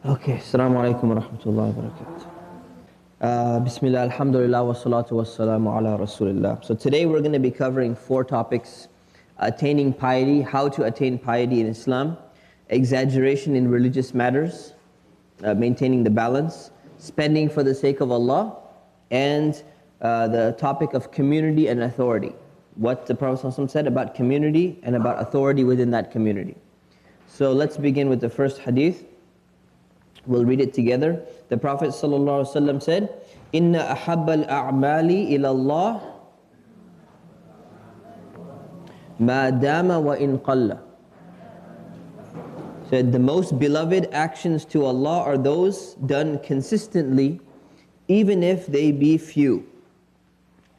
Okay, Assalamu alaikum wa rahmatullahi wa barakatuh. Bismillah, alhamdulillah, wa salatu wa salamu ala rasulillah. So today we're going to be covering 4 topics: attaining piety, how to attain piety in Islam, exaggeration in religious matters, maintaining the balance, spending for the sake of Allah, and the topic of community and authority. What the Prophet ﷺ said about community and about authority within that community. So let's begin with the first hadith. We'll read it together. The Prophet ﷺ said, "Inna ahabbal a'mali ila Allah ma dama wa in qalla." Said the most beloved actions to Allah are those done consistently, even if they be few.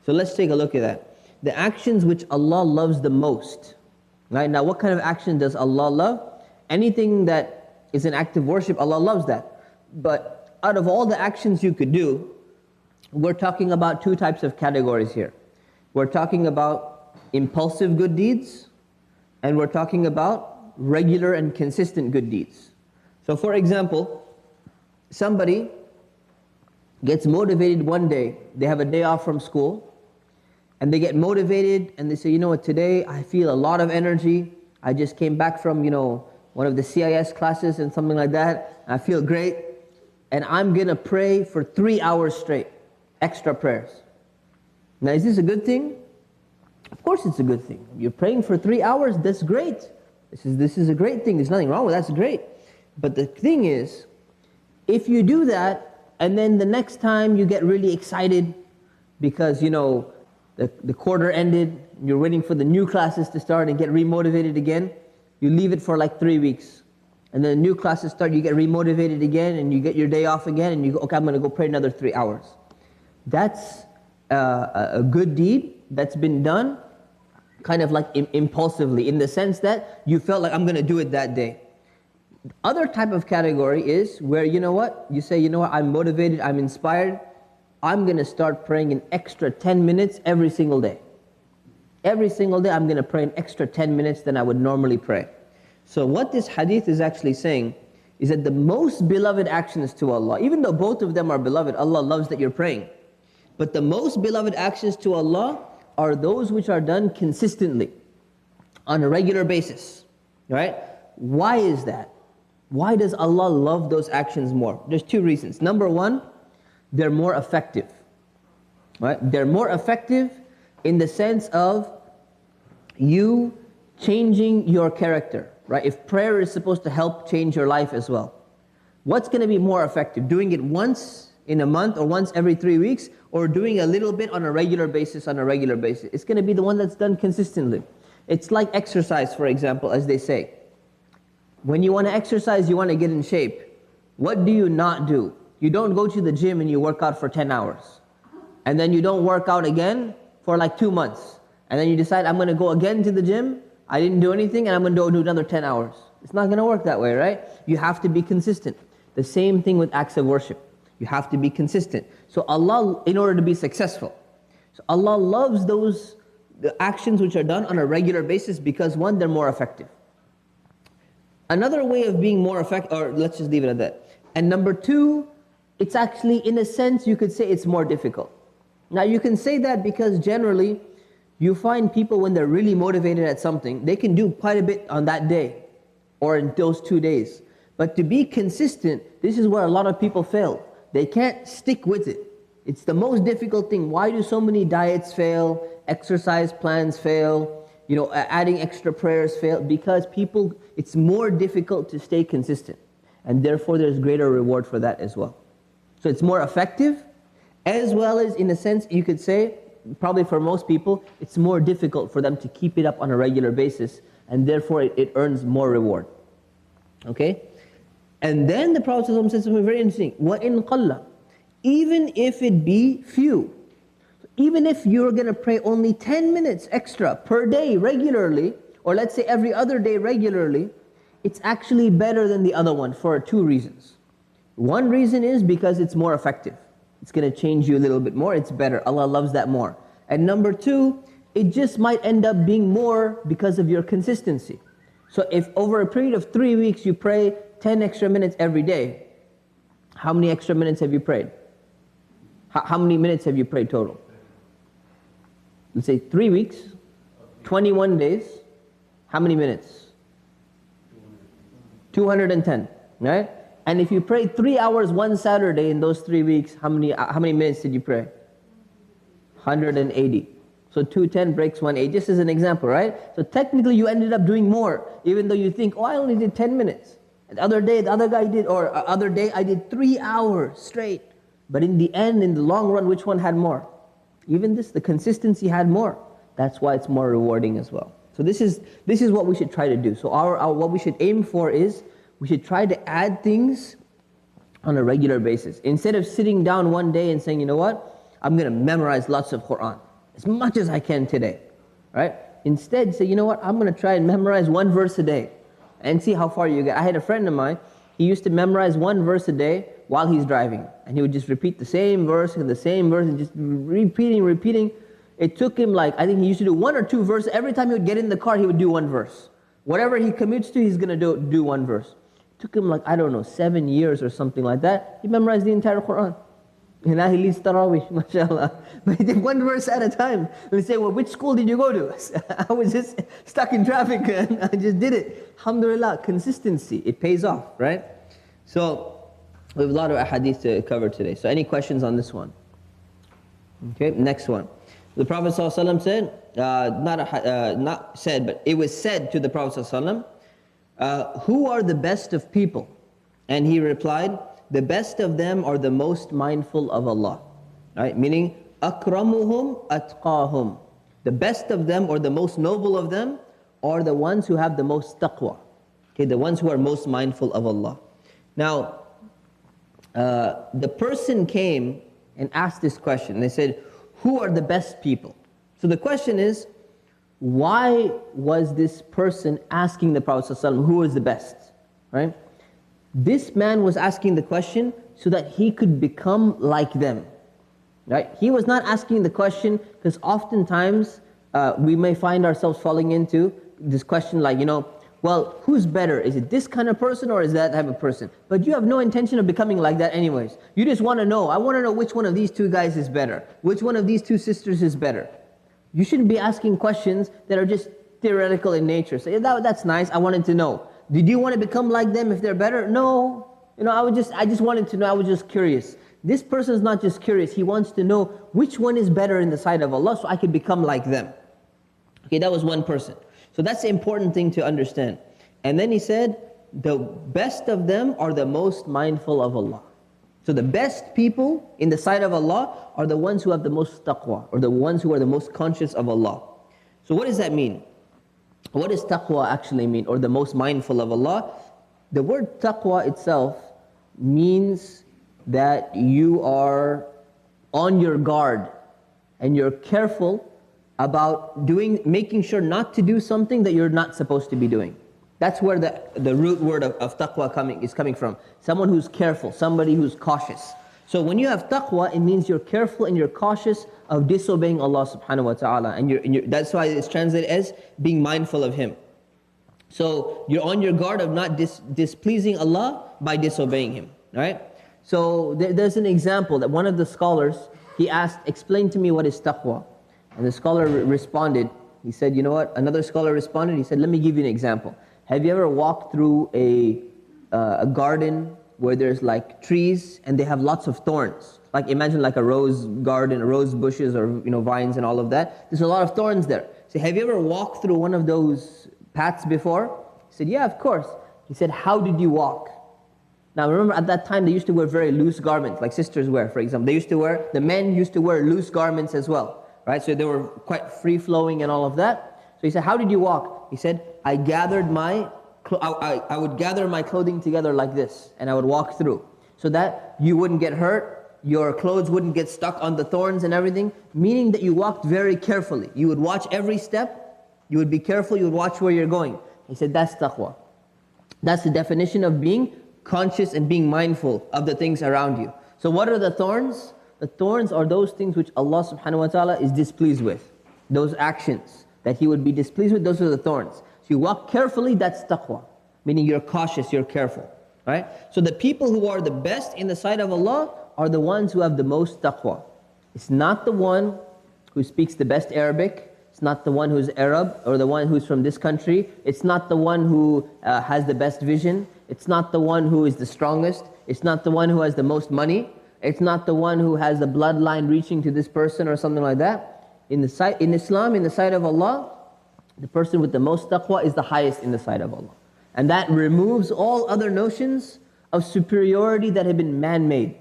So let's take a look at that. The actions which Allah loves the most. Right? Now, what kind of action does Allah love? Anything that is an act of worship, Allah loves that. But out of all the actions you could do, we're talking about 2 types of categories here. We're talking about impulsive good deeds, and we're talking about regular and consistent good deeds. So for example, somebody gets motivated one day, they have a day off from school, and they get motivated and they say, you know what, today I feel a lot of energy, I just came back from, one of the CIS classes and something like that. I feel great. And I'm going to pray for 3 hours straight. Extra prayers. Now, is this a good thing? Of course it's a good thing. You're praying for 3 hours, that's great. This is a great thing. There's nothing wrong with that. That's great. But the thing is, if you do that, and then the next time you get really excited because, the quarter ended, you're waiting for the new classes to start and get remotivated again, you leave it for like 3 weeks. And then new classes start, you get remotivated again, and you get your day off again, and you go, okay, I'm going to go pray another 3 hours. That's a good deed that's been done kind of like impulsively, in the sense that you felt like, I'm going to do it that day. Other type of category is where, you say, I'm motivated, I'm inspired, I'm going to start praying an extra 10 minutes every single day. Every single day I'm going to pray an extra 10 minutes than I would normally pray. So what this hadith is actually saying is that the most beloved actions to Allah, even though both of them are beloved, Allah loves that you're praying. But the most beloved actions to Allah are those which are done consistently, on a regular basis. Right? Why is that? Why does Allah love those actions more? There's 2 reasons. Number 1, they're more effective. Right? They're more effective in the sense of you changing your character, right? If prayer is supposed to help change your life as well, what's going to be more effective? Doing it once in a month or once every 3 weeks, or doing a little bit on a regular basis, It's going to be the one that's done consistently. It's like exercise, for example, as they say. When you want to exercise, you want to get in shape. What do you not do? You don't go to the gym and you work out for 10 hours. And then you don't work out again for like 2 months. And then you decide, I'm going to go again to the gym, I didn't do anything, and I'm going to do another 10 hours. It's not going to work that way, right? You have to be consistent. The same thing with acts of worship. You have to be consistent. So Allah, in order to be successful, so Allah loves the actions which are done on a regular basis because 1, they're more effective. Another way of being more effective, or let's just leave it at that. And number 2, it's actually, in a sense, you could say it's more difficult. Now you can say that because generally you find people when they're really motivated at something, they can do quite a bit on that day or in those 2 days. But to be consistent, this is where a lot of people fail. They can't stick with it. It's the most difficult thing. Why do so many diets fail, exercise plans fail, adding extra prayers fail? Because it's more difficult to stay consistent. And therefore there's greater reward for that as well. So it's more effective, as well as, in a sense, you could say, probably for most people, it's more difficult for them to keep it up on a regular basis, and therefore it earns more reward. Okay? And then the Prophet ﷺ said something very interesting. وَإِنْ قَلَّ, even if it be few. Even if you're going to pray only 10 minutes extra per day regularly, or let's say every other day regularly, it's actually better than the other one for 2 reasons. One reason is because it's more effective. It's going to change you a little bit more, it's better. Allah loves that more. And number 2, it just might end up being more because of your consistency. So if over a period of 3 weeks you pray 10 extra minutes every day, How many extra minutes have you prayed? How many minutes have you prayed total? Let's say 3 weeks, 21 days. How many minutes? 210, right? And if you prayed 3 hours one Saturday in those 3 weeks, how many minutes did you pray? 180. So 210 breaks 180, just as an example, right? So technically you ended up doing more, even though you think, oh, I only did 10 minutes. The other day, the other guy did, or other day, I did 3 hours straight. But in the end, in the long run, which one had more? Even this, the consistency had more. That's why it's more rewarding as well. So this is what we should try to do. So what we should aim for is, we should try to add things on a regular basis. Instead of sitting down one day and saying, you know what, I'm going to memorize lots of Quran, as much as I can today, right? Instead, say, you know what, I'm going to try and memorize 1 verse a day and see how far you get. I had a friend of mine, he used to memorize 1 verse a day while he's driving. And he would just repeat the same verse and just repeating. It took him like, I think he used to do 1 or 2 verses. Every time he would get in the car, he would do 1 verse. Whatever he commutes to, he's going to do 1 verse. It took him like, I don't know, 7 years or something like that. He memorized the entire Quran. And now he leads Tarawih, mashallah. But he did 1 verse at a time. And he say, well, which school did you go to? I was just stuck in traffic and I just did it. Alhamdulillah, consistency, it pays off, right? So, we have a lot of ahadith to cover today. So any questions on this one? Okay, next one. The Prophet ﷺ said, not said, but it was said to the Prophet ﷺ, who are the best of people? And he replied, the best of them are the most mindful of Allah. Right? Meaning, akramuhum atqahum. The best of them, or the most noble of them, are the ones who have the most taqwa. Okay, the ones who are most mindful of Allah. Now, the person came and asked this question. They said, who are the best people? So the question is, why was this person asking the Prophet ﷺ who was the best? Right? This man was asking the question so that he could become like them. Right? He was not asking the question because oftentimes we may find ourselves falling into this question like, you know, well, who's better? Is it this kind of person or is that type of person? But you have no intention of becoming like that anyways. You just want to know, I want to know which one of these 2 guys is better. Which one of these 2 sisters is better. You shouldn't be asking questions that are just theoretical in nature. Say, that's nice, I wanted to know. Did you want to become like them if they're better? No. You know, I just wanted to know, I was just curious. This person is not just curious, he wants to know which one is better in the sight of Allah so I could become like them. Okay, that was one person. So that's the important thing to understand. And then he said, the best of them are the most mindful of Allah. So the best people in the sight of Allah are the ones who have the most taqwa, or the ones who are the most conscious of Allah. So what does that mean? What does taqwa actually mean, or the most mindful of Allah? The word taqwa itself means that you are on your guard and you're careful about making sure not to do something that you're not supposed to be doing. That's where the root word of taqwa is coming from. Someone who's careful, somebody who's cautious. So when you have taqwa, it means you're careful and you're cautious of disobeying Allah subhanahu wa ta'ala. And that's why it's translated as being mindful of Him. So you're on your guard of not displeasing Allah by disobeying Him. Right? So there's an example that one of the scholars, he asked, explain to me what is taqwa. And the scholar responded, he said, you know what? Another scholar responded, he said, let me give you an example. Have you ever walked through a garden where there's like trees and they have lots of thorns? Like imagine like a rose garden, rose bushes or vines and all of that. There's a lot of thorns there. So have you ever walked through one of those paths before? He said, yeah, of course. He said, how did you walk? Now remember at that time they used to wear very loose garments, like sisters wear, for example. The men used to wear loose garments as well. Right, so they were quite free-flowing and all of that. So he said, how did you walk? He said, I would gather my clothing together like this, and I would walk through, so that you wouldn't get hurt, your clothes wouldn't get stuck on the thorns and everything, meaning that you walked very carefully. You would watch every step, you would be careful, you would watch where you're going. He said, that's taqwa. That's the definition of being conscious and being mindful of the things around you. So what are the thorns? The thorns are those things which Allah subhanahu wa ta'ala is displeased with. Those actions that He would be displeased with, those are the thorns. So you walk carefully, that's taqwa. Meaning you're cautious, you're careful. right? So the people who are the best in the sight of Allah are the ones who have the most taqwa. It's not the one who speaks the best Arabic. It's not the one who's Arab or the one who's from this country. It's not the one who has the best vision. It's not the one who is the strongest. It's not the one who has the most money. It's not the one who has the bloodline reaching to this person or something like that. In Islam, in the sight of Allah, the person with the most taqwa is the highest in the sight of Allah. And that removes all other notions of superiority that have been man-made.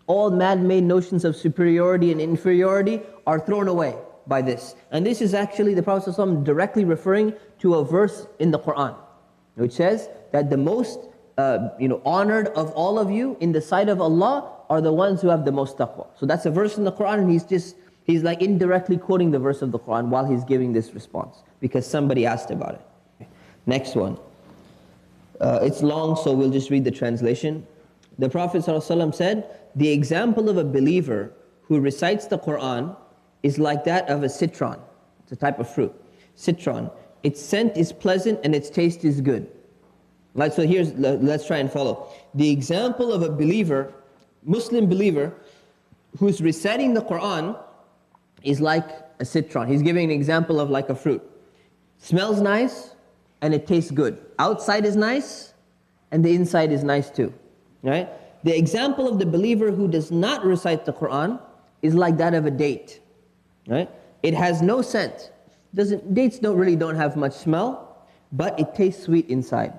All man-made notions of superiority and inferiority are thrown away by this. And this is actually the Prophet ﷺ directly referring to a verse in the Quran, which says that the most honored of all of you in the sight of Allah are the ones who have the most taqwa. So that's a verse in the Quran, and he's like indirectly quoting the verse of the Quran while he's giving this response, because somebody asked about it. Next one. It's long, so we'll just read the translation. The Prophet ﷺ said, the example of a believer who recites the Quran is like that of a citron. It's a type of fruit. Citron. Its scent is pleasant and its taste is good. Right, so let's try and follow. The example of a believer, Muslim believer, who's reciting the Quran is like a citron. He's giving an example of like a fruit. Smells nice and it tastes good. Outside is nice and the inside is nice too. Right? The example of the believer who does not recite the Quran is like that of a date. Right? It has no scent. Dates don't have much smell, but it tastes sweet inside.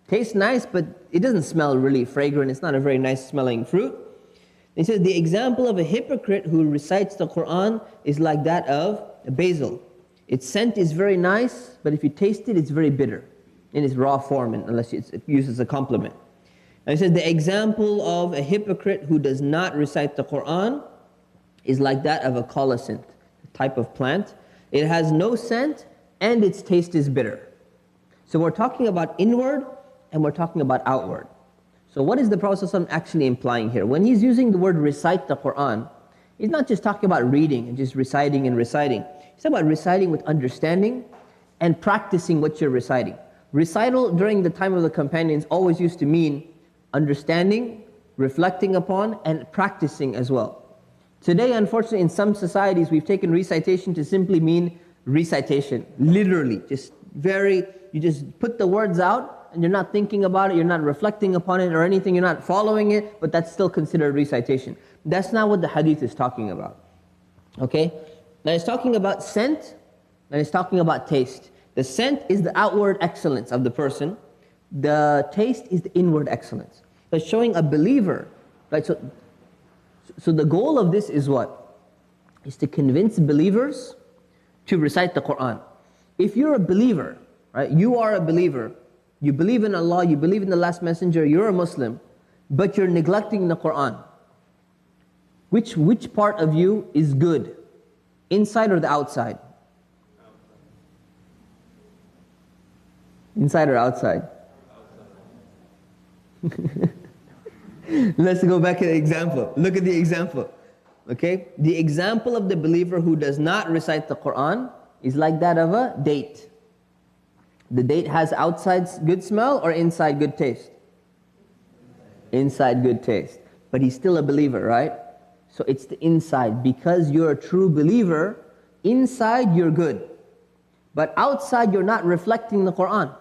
Tastes nice, but it doesn't smell really fragrant. It's not a very nice smelling fruit. He says the example of a hypocrite who recites the Quran is like that of a basil. Its scent is very nice, but if you taste it, it's very bitter in its raw form, unless it's used as a compliment. And he says the example of a hypocrite who does not recite the Quran is like that of a colocynth, a type of plant. It has no scent and its taste is bitter. So we're talking about inward and we're talking about outward. So what is the Prophet ﷺ actually implying here? When he's using the word recite the Quran, he's not just talking about reading and just reciting and reciting. He's talking about reciting with understanding and practicing what you're reciting. Recital during the time of the companions always used to mean understanding, reflecting upon, and practicing as well. Today, unfortunately, in some societies, we've taken recitation to simply mean recitation. Literally, you just put the words out, and you're not thinking about it, you're not reflecting upon it or anything, you're not following it, but that's still considered recitation. That's not what the hadith is talking about. Okay? Now it's talking about scent, and it's talking about taste. The scent is the outward excellence of the person. The taste is the inward excellence. So it's showing a believer, right? So the goal of this is what? Is to convince believers to recite the Quran. If you're a believer, right? You are a believer. You believe in Allah, you believe in the last messenger, you're a Muslim, but you're neglecting the Quran. Which part of you is good? Inside or the outside? Inside or outside? Let's go back to the example. Look at the example. Okay? The example of the believer who does not recite the Quran is like that of a date. The date has outside good smell or inside good taste? Inside good taste. But he's still a believer, right? So it's the inside. Because you're a true believer, inside you're good. But outside you're not reflecting the Quran.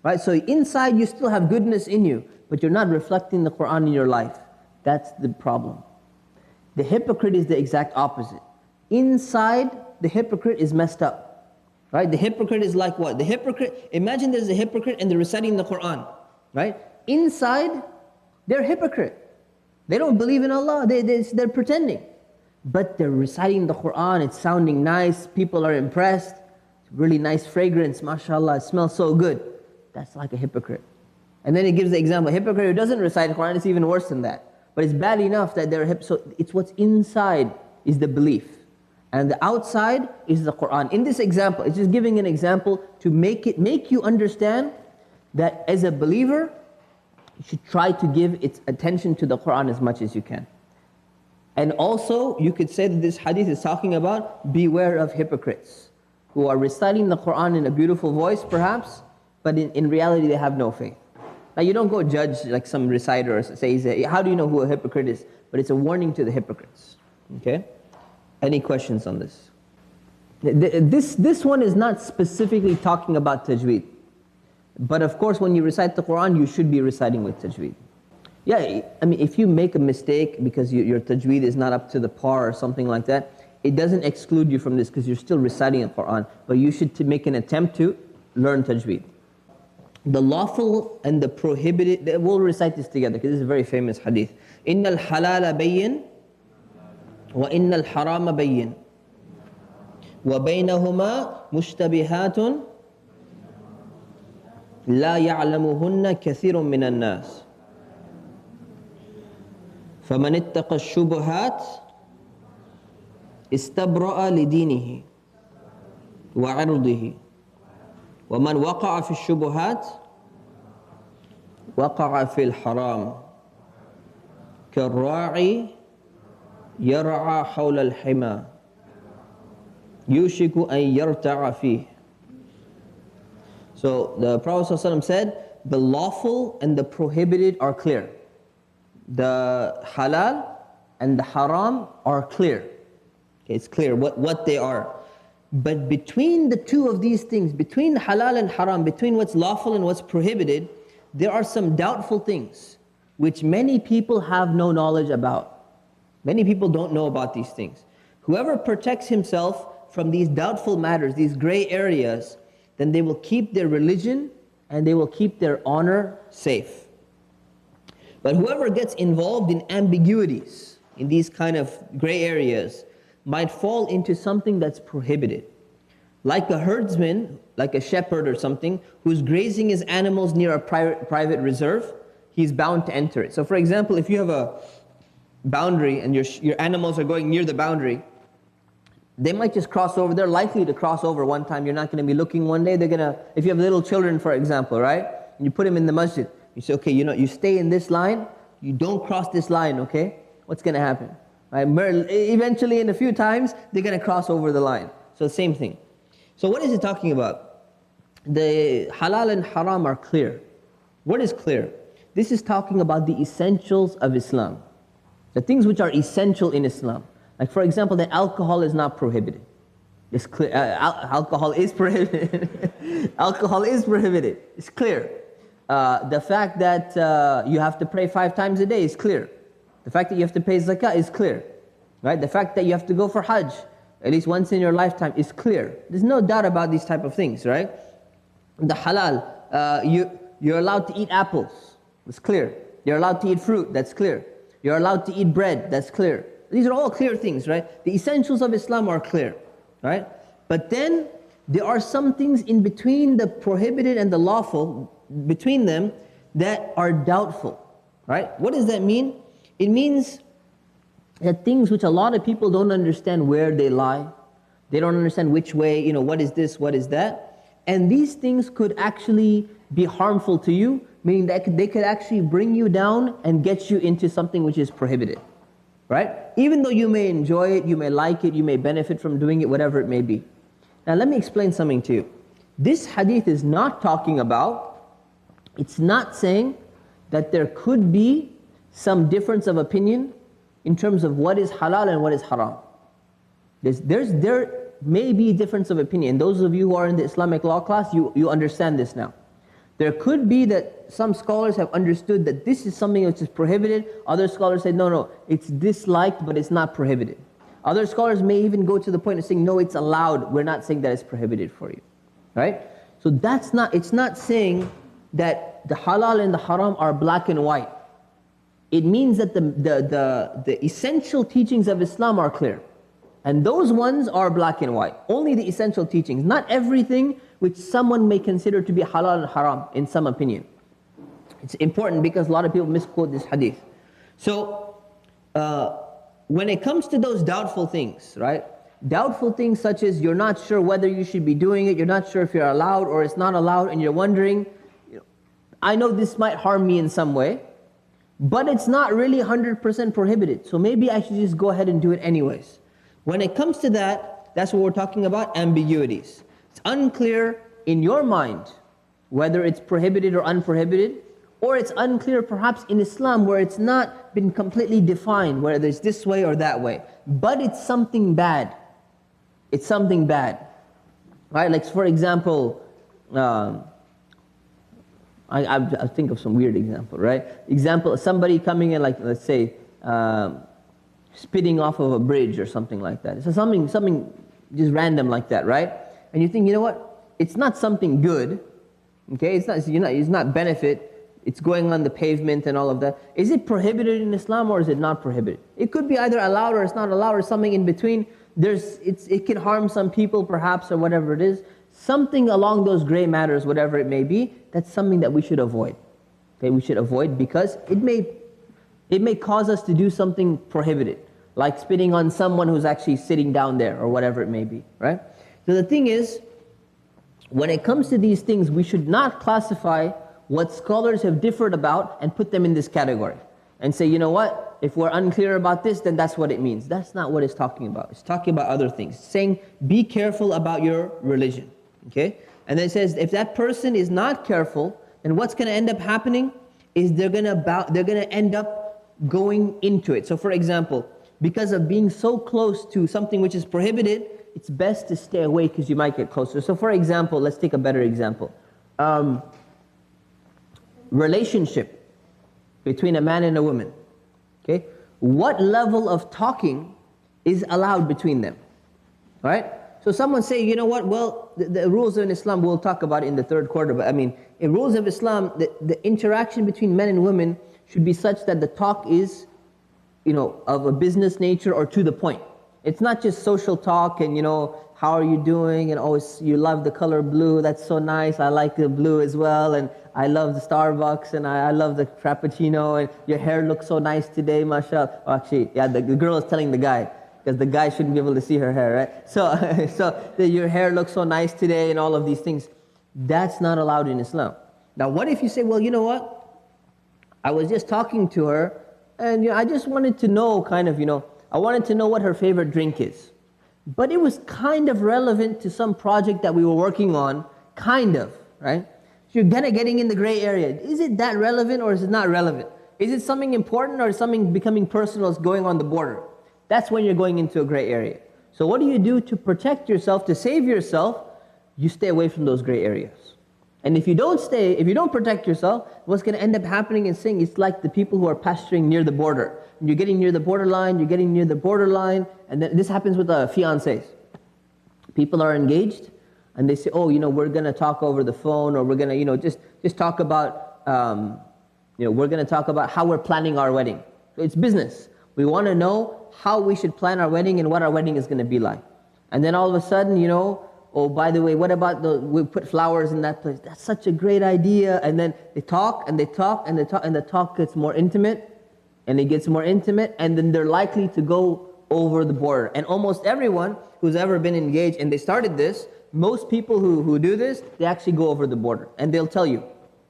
Right? So inside you still have goodness in you, but you're not reflecting the Quran in your life. That's the problem. The hypocrite is the exact opposite. Inside, the hypocrite is messed up. Right? The hypocrite is like what? The hypocrite, imagine there's a hypocrite and they're reciting the Quran. Right? Inside, they're hypocrite. They don't believe in Allah. They're pretending. But they're reciting the Quran. It's sounding nice. People are impressed. It's really nice fragrance. MashaAllah. It smells so good. That's like a hypocrite. And then it gives the example. A hypocrite who doesn't recite the Quran is even worse than that. But it's bad enough that they're so it's what's inside is the belief. And the outside is the Quran. In this example, it's just giving an example to make you understand that as a believer, you should try to give its attention to the Quran as much as you can. And also, you could say that this hadith is talking about beware of hypocrites who are reciting the Quran in a beautiful voice perhaps, but in reality they have no faith. Now you don't go judge like some reciter or say, how do you know who a hypocrite is? But it's a warning to the hypocrites. Okay? Any questions on this? This one is not specifically talking about tajweed. But of course, when you recite the Quran, you should be reciting with tajweed. Yeah, I mean, if you make a mistake because your tajweed is not up to the par or something like that, it doesn't exclude you from this because you're still reciting the Quran. But you should make an attempt to learn tajweed. The lawful and the prohibited, we'll recite this together because this is a very famous hadith. إِنَّ الْحَلَالَ بَيِّنْ وَإِنَّ الْحَرَامَ بَيِّنْ وَبَيْنَهُمَا مُشْتَبِهَاتٌ لَا يَعْلَمُهُنَّ كَثِيرٌ مِّنَ النَّاسِ فَمَنِ اتَّقَى الشُّبُهَاتِ اسْتَبْرَأَ لِدِينِهِ وَعِرْضِهِ وَمَنْ وَقَعَ فِي الشُّبُهَاتِ وَقَعَ فِي الْحَرَامِ كَالرَّاعِي يَرْعَى حَوْلَ الْحِمَى يُوشِكُ أَنْ يَرْتَعَ فِيهِ. So the Prophet ﷺ said, the lawful and the prohibited are clear. The halal and the haram are clear. Okay, it's clear what they are. But between the two of these things, between the halal and haram, between what's lawful and what's prohibited, there are some doubtful things which many people have no knowledge about. Many people don't know about these things. Whoever protects himself from these doubtful matters, these gray areas, then they will keep their religion and they will keep their honor safe. But whoever gets involved in ambiguities, in these kind of gray areas, might fall into something that's prohibited. Like a herdsman, like a shepherd or something, who's grazing his animals near a private reserve, he's bound to enter it. So for example, if you have a boundary and your animals are going near the boundary, they might just cross over. They're likely to cross over one time. You're not going to be looking one day. They're going to, if you have little children, for example, right? And you put them in the masjid. You say, okay, you stay in this line. You don't cross this line, okay? What's going to happen? Right? Eventually, in a few times, they're going to cross over the line. So same thing. So what is it talking about? The halal and haram are clear. What is clear? This is talking about the essentials of Islam. The things which are essential in Islam. Like for example, that alcohol is not prohibited. It's clear. Alcohol is prohibited. Alcohol is prohibited. It's clear. The fact that you have to pray 5 times a day is clear. The fact that you have to pay zakah is clear. Right? The fact that you have to go for hajj at least once in your lifetime is clear. There's no doubt about these type of things, right? The halal, you're allowed to eat apples. It's clear. You're allowed to eat fruit. That's clear. You're allowed to eat bread. That's clear. These are all clear things, right? The essentials of Islam are clear, right? But then there are some things in between the prohibited and the lawful, between them, that are doubtful, right? What does that mean? It means that things which a lot of people don't understand where they lie. They don't understand which way, what is this, what is that. And these things could actually be harmful to you, meaning that they could actually bring you down and get you into something which is prohibited. Right? Even though you may enjoy it, you may like it, you may benefit from doing it, whatever it may be. Now let me explain something to you. This hadith is not talking about, it's not saying that there could be some difference of opinion in terms of what is halal and what is haram. There may be difference of opinion. Those of you who are in the Islamic law class, you understand this now. There could be that some scholars have understood that this is something which is prohibited. Other scholars say, no, it's disliked, but it's not prohibited. Other scholars may even go to the point of saying, no, it's allowed. We're not saying that it's prohibited for you. Right? So it's not saying that the halal and the haram are black and white. It means that the essential teachings of Islam are clear. And those ones are black and white. Only the essential teachings. Not everything which someone may consider to be halal and haram in some opinion. It's important because a lot of people misquote this hadith. So, when it comes to those doubtful things, right? Doubtful things such as you're not sure whether you should be doing it, you're not sure if you're allowed or it's not allowed, and you're wondering, I know this might harm me in some way, but it's not really 100% prohibited, so maybe I should just go ahead and do it anyways. When it comes to that, that's what we're talking about, ambiguities. It's unclear in your mind whether it's prohibited or unprohibited, Or it's unclear perhaps in Islam where it's not been completely defined, whether it's this way or that way. But it's something bad. It's something bad. Right? Like for example, I think of some weird example, right? Example, somebody coming in, like let's say, spitting off of a bridge or something like that. So something just random like that, right? And you think, you know what? It's not something good, okay? It's not benefit. It's going on the pavement and all of that. Is it prohibited in Islam or is it not prohibited? It could be either allowed or it's not allowed or something in between. It can harm some people perhaps or whatever it is. Something along those gray matters, whatever it may be, that's something that we should avoid. Okay, we should avoid because it may cause us to do something prohibited, like spitting on someone who's actually sitting down there or whatever it may be, right? So the thing is, when it comes to these things, we should not classify what scholars have differed about and put them in this category and say, you know what, if we're unclear about this, then that's what it means. That's not what it's talking about. It's talking about other things. It's saying, be careful about your religion, okay? And then it says, if that person is not careful, then what's going to end up happening is they're going to end up going into it. So for example, because of being so close to something which is prohibited, it's best to stay away because you might get closer. So for example, let's take a better example. Relationship between a man and a woman. Okay? What level of talking is allowed between them? Right? So someone say, you know what, well, the rules in Islam, we'll talk about it in the third quarter, but I mean, in rules of Islam, the interaction between men and women should be such that the talk is, you know, of a business nature or to the point. It's not just social talk and, you know, how are you doing? And oh, you love the color blue, that's so nice, I like the blue as well, and I love the Starbucks, and I love the Frappuccino, and your hair looks so nice today, mashallah. Oh, actually, yeah, the girl is telling the guy, because the guy shouldn't be able to see her hair, right? So your hair looks so nice today, and all of these things. That's not allowed in Islam. Now, what if you say, well, you know what? I was just talking to her, and you know, I just wanted to know, kind of, you know, I wanted to know what her favorite drink is. But it was kind of relevant to some project that we were working on, kind of, right? So you're kind of getting in the gray area. Is it that relevant or is it not relevant? Is it something important or is something becoming personal, is going on the border? That's when you're going into a gray area. So what do you do to protect yourself, to save yourself? You stay away from those gray areas. And if you don't protect yourself, what's going to end up happening is saying it's like the people who are pasturing near the border. And you're getting near the borderline, and then this happens with fiancés. People are engaged, and they say, oh, you know, we're going to talk over the phone, or we're going to, you know, just talk about, you know, we're going to talk about how we're planning our wedding. So it's business. We want to know how we should plan our wedding and what our wedding is going to be like. And then all of a sudden, you know, oh, by the way, what about we put flowers in that place? That's such a great idea. And then they talk, and they talk, and they talk, and the talk gets more intimate, and it gets more intimate, and then they're likely to go over the border. And almost everyone who's ever been engaged, and they started this, most people who do this, they actually go over the border. And they'll tell you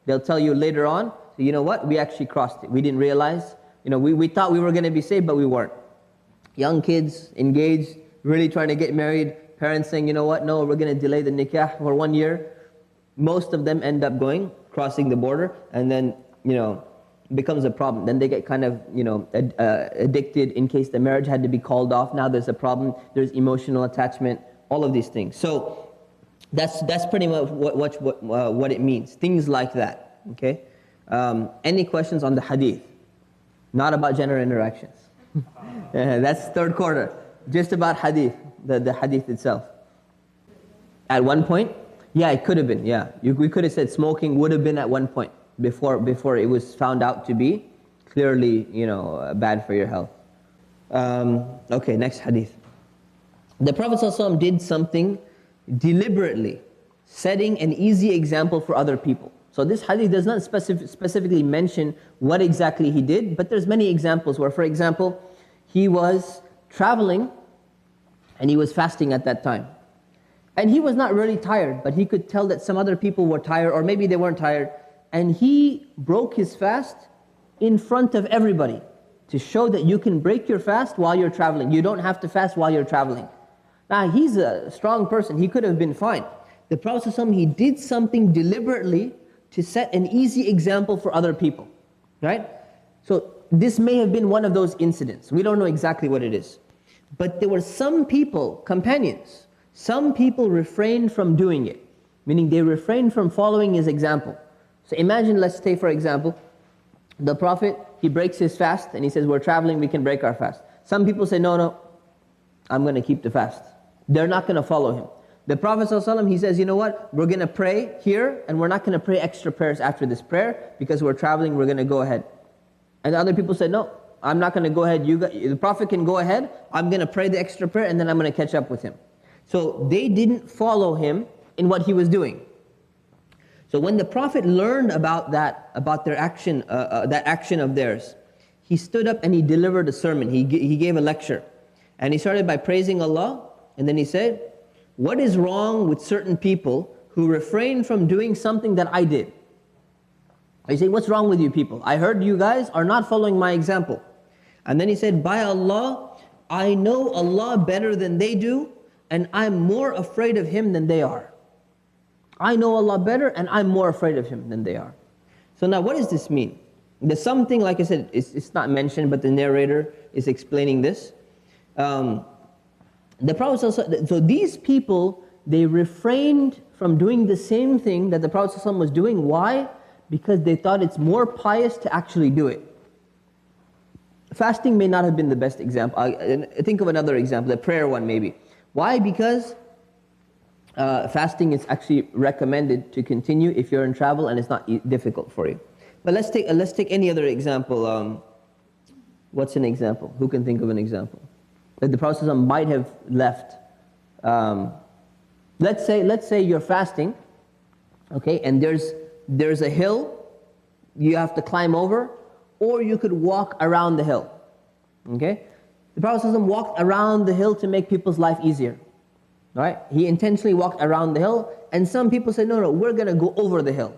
later on, so you know what, we actually crossed it. We didn't realize, you know, we thought we were going to be safe, but we weren't. Young kids, engaged, really trying to get married, parents saying, you know what, no, we're going to delay the nikah for 1 year. Most of them end up crossing the border, and then, you know, it becomes a problem. Then they get kind of, you know, addicted in case the marriage had to be called off. Now there's a problem. There's emotional attachment, all of these things. So that's pretty much what it means. Things like that, okay? Any questions on the hadith? Not about gender interactions. That's third quarter. Just about hadith, the hadith itself. At one point, yeah, it could have been, yeah. We could have said smoking would have been at one point before it was found out to be clearly, you know, bad for your health. Okay, next hadith. The Prophet ﷺ did something deliberately, setting an easy example for other people. So this hadith does not specifically mention what exactly he did, but there's many examples where, for example, he was traveling and he was fasting at that time. And he was not really tired, but he could tell that some other people were tired, or maybe they weren't tired. And he broke his fast in front of everybody to show that you can break your fast while you're traveling. You don't have to fast while you're traveling. Now, he's a strong person. He could have been fine. The Prophet ﷺ, he did something deliberately to set an easy example for other people, right? So this may have been one of those incidents. We don't know exactly what it is. But there were some people, companions, some people refrained from doing it, meaning they refrained from following his example. So imagine, let's say for example, the Prophet, he breaks his fast and he says, we're traveling, we can break our fast. Some people say, no, I'm going to keep the fast. They're not going to follow him. The Prophet ﷺ, he says, you know what, we're going to pray here and we're not going to pray extra prayers after this prayer because we're traveling, we're going to go ahead. And other people said, no, I'm not going to go ahead. The Prophet can go ahead. I'm going to pray the extra prayer and then I'm going to catch up with him. So they didn't follow him in what he was doing. So when the Prophet learned about that, about their action, that action of theirs, he stood up and he delivered a sermon. He gave a lecture. And he started by praising Allah. And then he said, what is wrong with certain people who refrain from doing something that I did? I say, what's wrong with you people? I heard you guys are not following my example. And then he said, by Allah, I know Allah better than they do, and I'm more afraid of Him than they are. I know Allah better, and I'm more afraid of Him than they are. So now what does this mean? There's something, like I said, it's not mentioned, but the narrator is explaining this. The Prophet, so these people, they refrained from doing the same thing that the Prophet was doing. Why? Because they thought it's more pious to actually do it. Fasting may not have been the best example. Think of another example, a prayer one maybe. Why? Because fasting is actually recommended to continue if you're in travel and it's not difficult for you. But let's take any other example. What's an example? Who can think of an example that the Prophet might have left? Let's say you're fasting, okay, and there's a hill you have to climb over, or you could walk around the hill. Okay, the Prophet walked around the hill to make people's life easier. Right? He intentionally walked around the hill, and some people said, no, we're going to go over the hill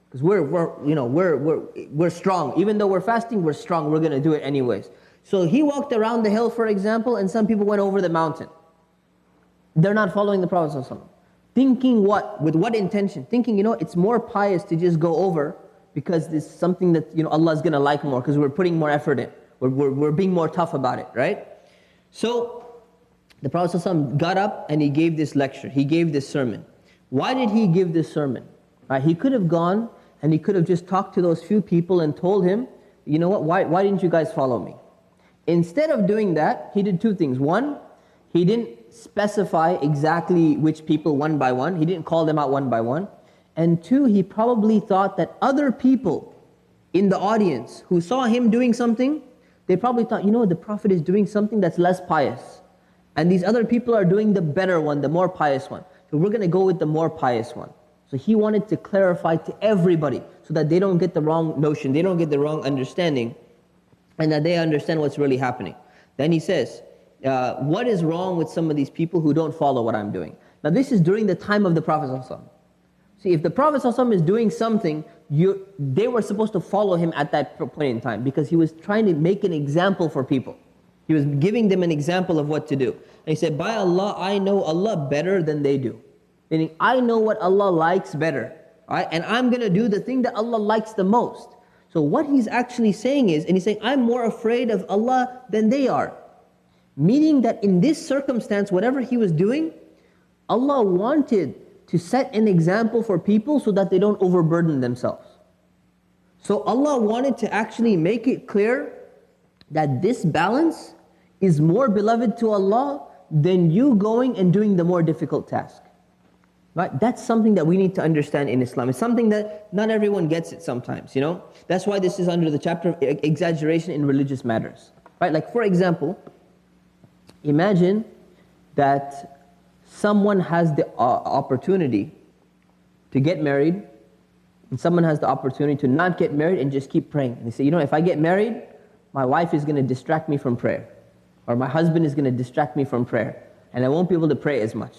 because we're strong. Even though we're fasting, we're strong. We're going to do it anyways. So he walked around the hill, for example, and some people went over the mountain. They're not following the Prophet ﷺ. Thinking what? With what intention? Thinking, it's more pious to just go over because this is something that Allah is going to like more because we're putting more effort in. We're being more tough about it, right? So the Prophet ﷺ got up and he gave this lecture. He gave this sermon. Why did he give this sermon? Right? He could have gone and he could have just talked to those few people and told him, you know what, why didn't you guys follow me? Instead of doing that, he did two things. One, he didn't specify exactly which people one by one. He didn't call them out one by one. And two, he probably thought that other people in the audience who saw him doing something, they probably thought, the Prophet is doing something that's less pious. And these other people are doing the better one, the more pious one. So we're going to go with the more pious one. So he wanted to clarify to everybody so that they don't get the wrong notion, they don't get the wrong understanding, and that they understand what's really happening. Then he says, what is wrong with some of these people who don't follow what I'm doing? Now this is during the time of the Prophet ﷺ. See, if the Prophet ﷺ is doing something, they were supposed to follow him at that point in time because he was trying to make an example for people. He was giving them an example of what to do. And he said, by Allah, I know Allah better than they do. Meaning, I know what Allah likes better. Right? And I'm going to do the thing that Allah likes the most. So what he's actually saying is, and he's saying, I'm more afraid of Allah than they are. Meaning that in this circumstance, whatever he was doing, Allah wanted to set an example for people so that they don't overburden themselves. So Allah wanted to actually make it clear that this balance is more beloved to Allah than you going and doing the more difficult task. Right? That's something that we need to understand in Islam. It's something that not everyone gets it sometimes, That's why this is under the chapter of exaggeration in religious matters. Right? Like for example, imagine that someone has the opportunity to get married, and someone has the opportunity to not get married and just keep praying. And they say, if I get married, my wife is going to distract me from prayer. Or my husband is going to distract me from prayer. And I won't be able to pray as much.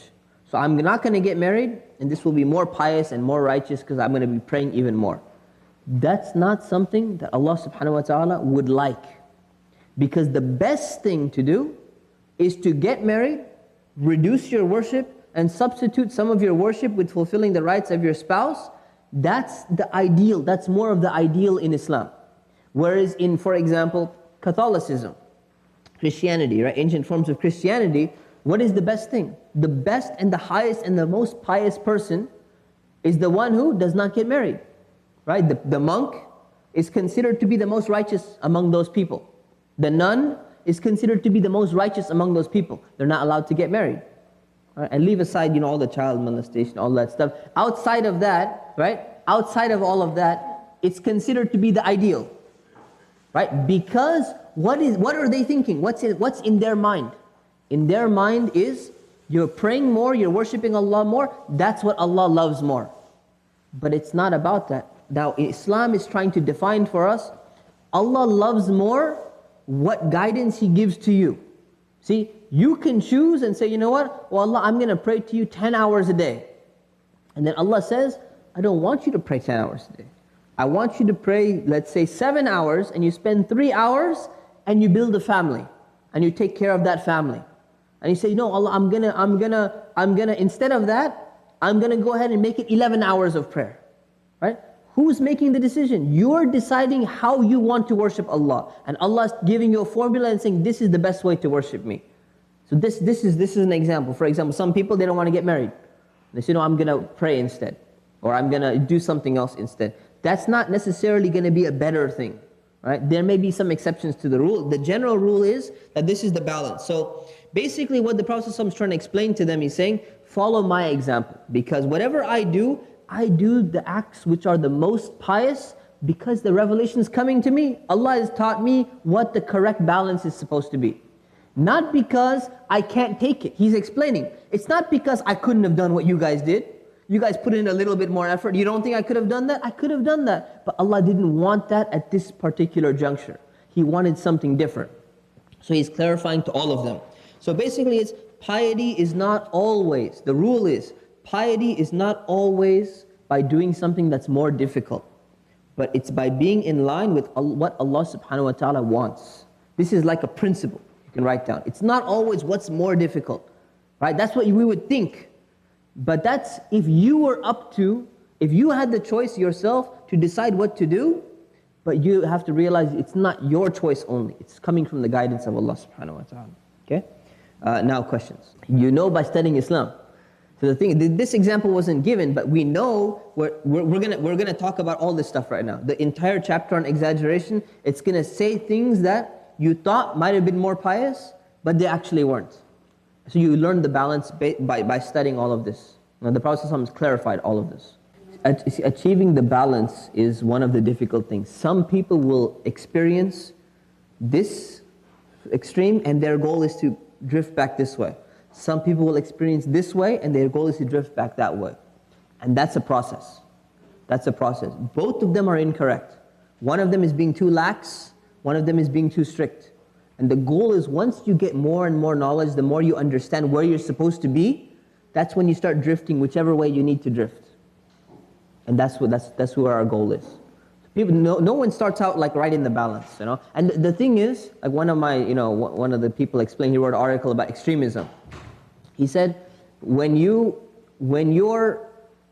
So I'm not going to get married, and this will be more pious and more righteous because I'm going to be praying even more. That's not something that Allah subhanahu wa ta'ala would like. Because the best thing to do is to get married, reduce your worship, and substitute some of your worship with fulfilling the rights of your spouse. That's the ideal. That's more of the ideal in Islam. Whereas in, for example, Catholicism, Christianity, right? Ancient forms of Christianity, what is the best thing? The best and the highest and the most pious person is the one who does not get married, right? The monk is considered to be the most righteous among those people. The nun is considered to be the most righteous among those people. They're not allowed to get married. Right? And leave aside, all the child molestation, all that stuff. Outside of that, right? Outside of all of that, it's considered to be the ideal, right? Because what are they thinking? What's in their mind? In their mind is you're praying more, you're worshiping Allah more. That's what Allah loves more. But it's not about that. Now, Islam is trying to define for us, Allah loves more what guidance He gives to you. See, you can choose and say, you know what? Well, Allah, I'm going to pray to you 10 hours a day. And then Allah says, I don't want you to pray 10 hours a day. I want you to pray, let's say 7 hours, and you spend 3 hours and you build a family and you take care of that family. And you say, no, Allah, I'm gonna, instead of that, I'm gonna go ahead and make it 11 hours of prayer. Right? Who's making the decision? You're deciding how you want to worship Allah. And Allah is giving you a formula and saying, this is the best way to worship me. So this is an example. For example, some people, they don't want to get married. They say, no, I'm going to pray instead. Or I'm going to do something else instead. That's not necessarily going to be a better thing. Right? There may be some exceptions to the rule. The general rule is that this is the balance. So basically what the Prophet ﷺ is trying to explain to them, he's saying, follow my example. Because whatever I do the acts which are the most pious because the revelation is coming to me. Allah has taught me what the correct balance is supposed to be. Not because I can't take it. He's explaining. It's not because I couldn't have done what you guys did. You guys put in a little bit more effort. You don't think I could have done that? I could have done that. But Allah didn't want that at this particular juncture. He wanted something different. So He's clarifying to all of them. So basically it's piety is not always, the rule is, piety is not always by doing something that's more difficult, but it's by being in line with what Allah subhanahu wa ta'ala wants. This is like a principle you can write down. It's not always what's more difficult, right? That's what we would think. But that's if you had the choice yourself to decide what to do, but you have to realize it's not your choice only. It's coming from the guidance of Allah subhanahu wa ta'ala. Okay? Now questions. By studying Islam. So the thing, this example wasn't given, but we know we're gonna talk about all this stuff right now. The entire chapter on exaggeration, it's gonna say things that you thought might have been more pious, but they actually weren't. So you learn the balance by studying all of this. Now the Prophet ﷺ has clarified all of this. Achieving the balance is one of the difficult things. Some people will experience this extreme and their goal is to drift back this way. Some people will experience this way and their goal is to drift back that way. And that's a process. That's a process. Both of them are incorrect. One of them is being too lax, one of them is being too strict. And the goal is once you get more and more knowledge, the more you understand where you're supposed to be, that's when you start drifting whichever way you need to drift. And that's where our goal is. People, no one starts out like right in the balance, And the thing is, like one of the people explained, he wrote an article about extremism. He said, when you're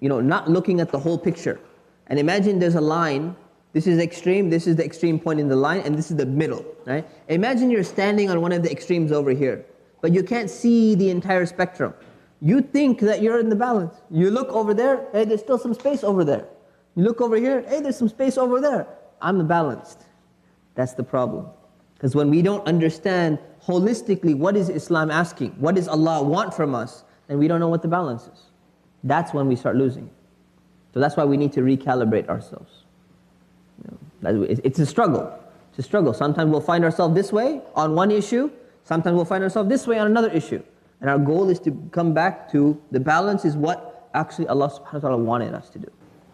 not looking at the whole picture, and imagine there's a line, this is extreme, this is the extreme point in the line, and this is the middle, right? Imagine you're standing on one of the extremes over here, but you can't see the entire spectrum. You think that you're in the balance. You look over there, hey, there's still some space over there. You look over here, hey, there's some space over there. I'm balanced. That's the problem. Because when we don't understand holistically what is Islam asking, what does Allah want from us, then we don't know what the balance is. That's when we start losing. So that's why we need to recalibrate ourselves. It's a struggle. It's a struggle. Sometimes we'll find ourselves this way on one issue. Sometimes we'll find ourselves this way on another issue. And our goal is to come back to the balance is what actually Allah subhanahu wa ta'ala wanted us to do.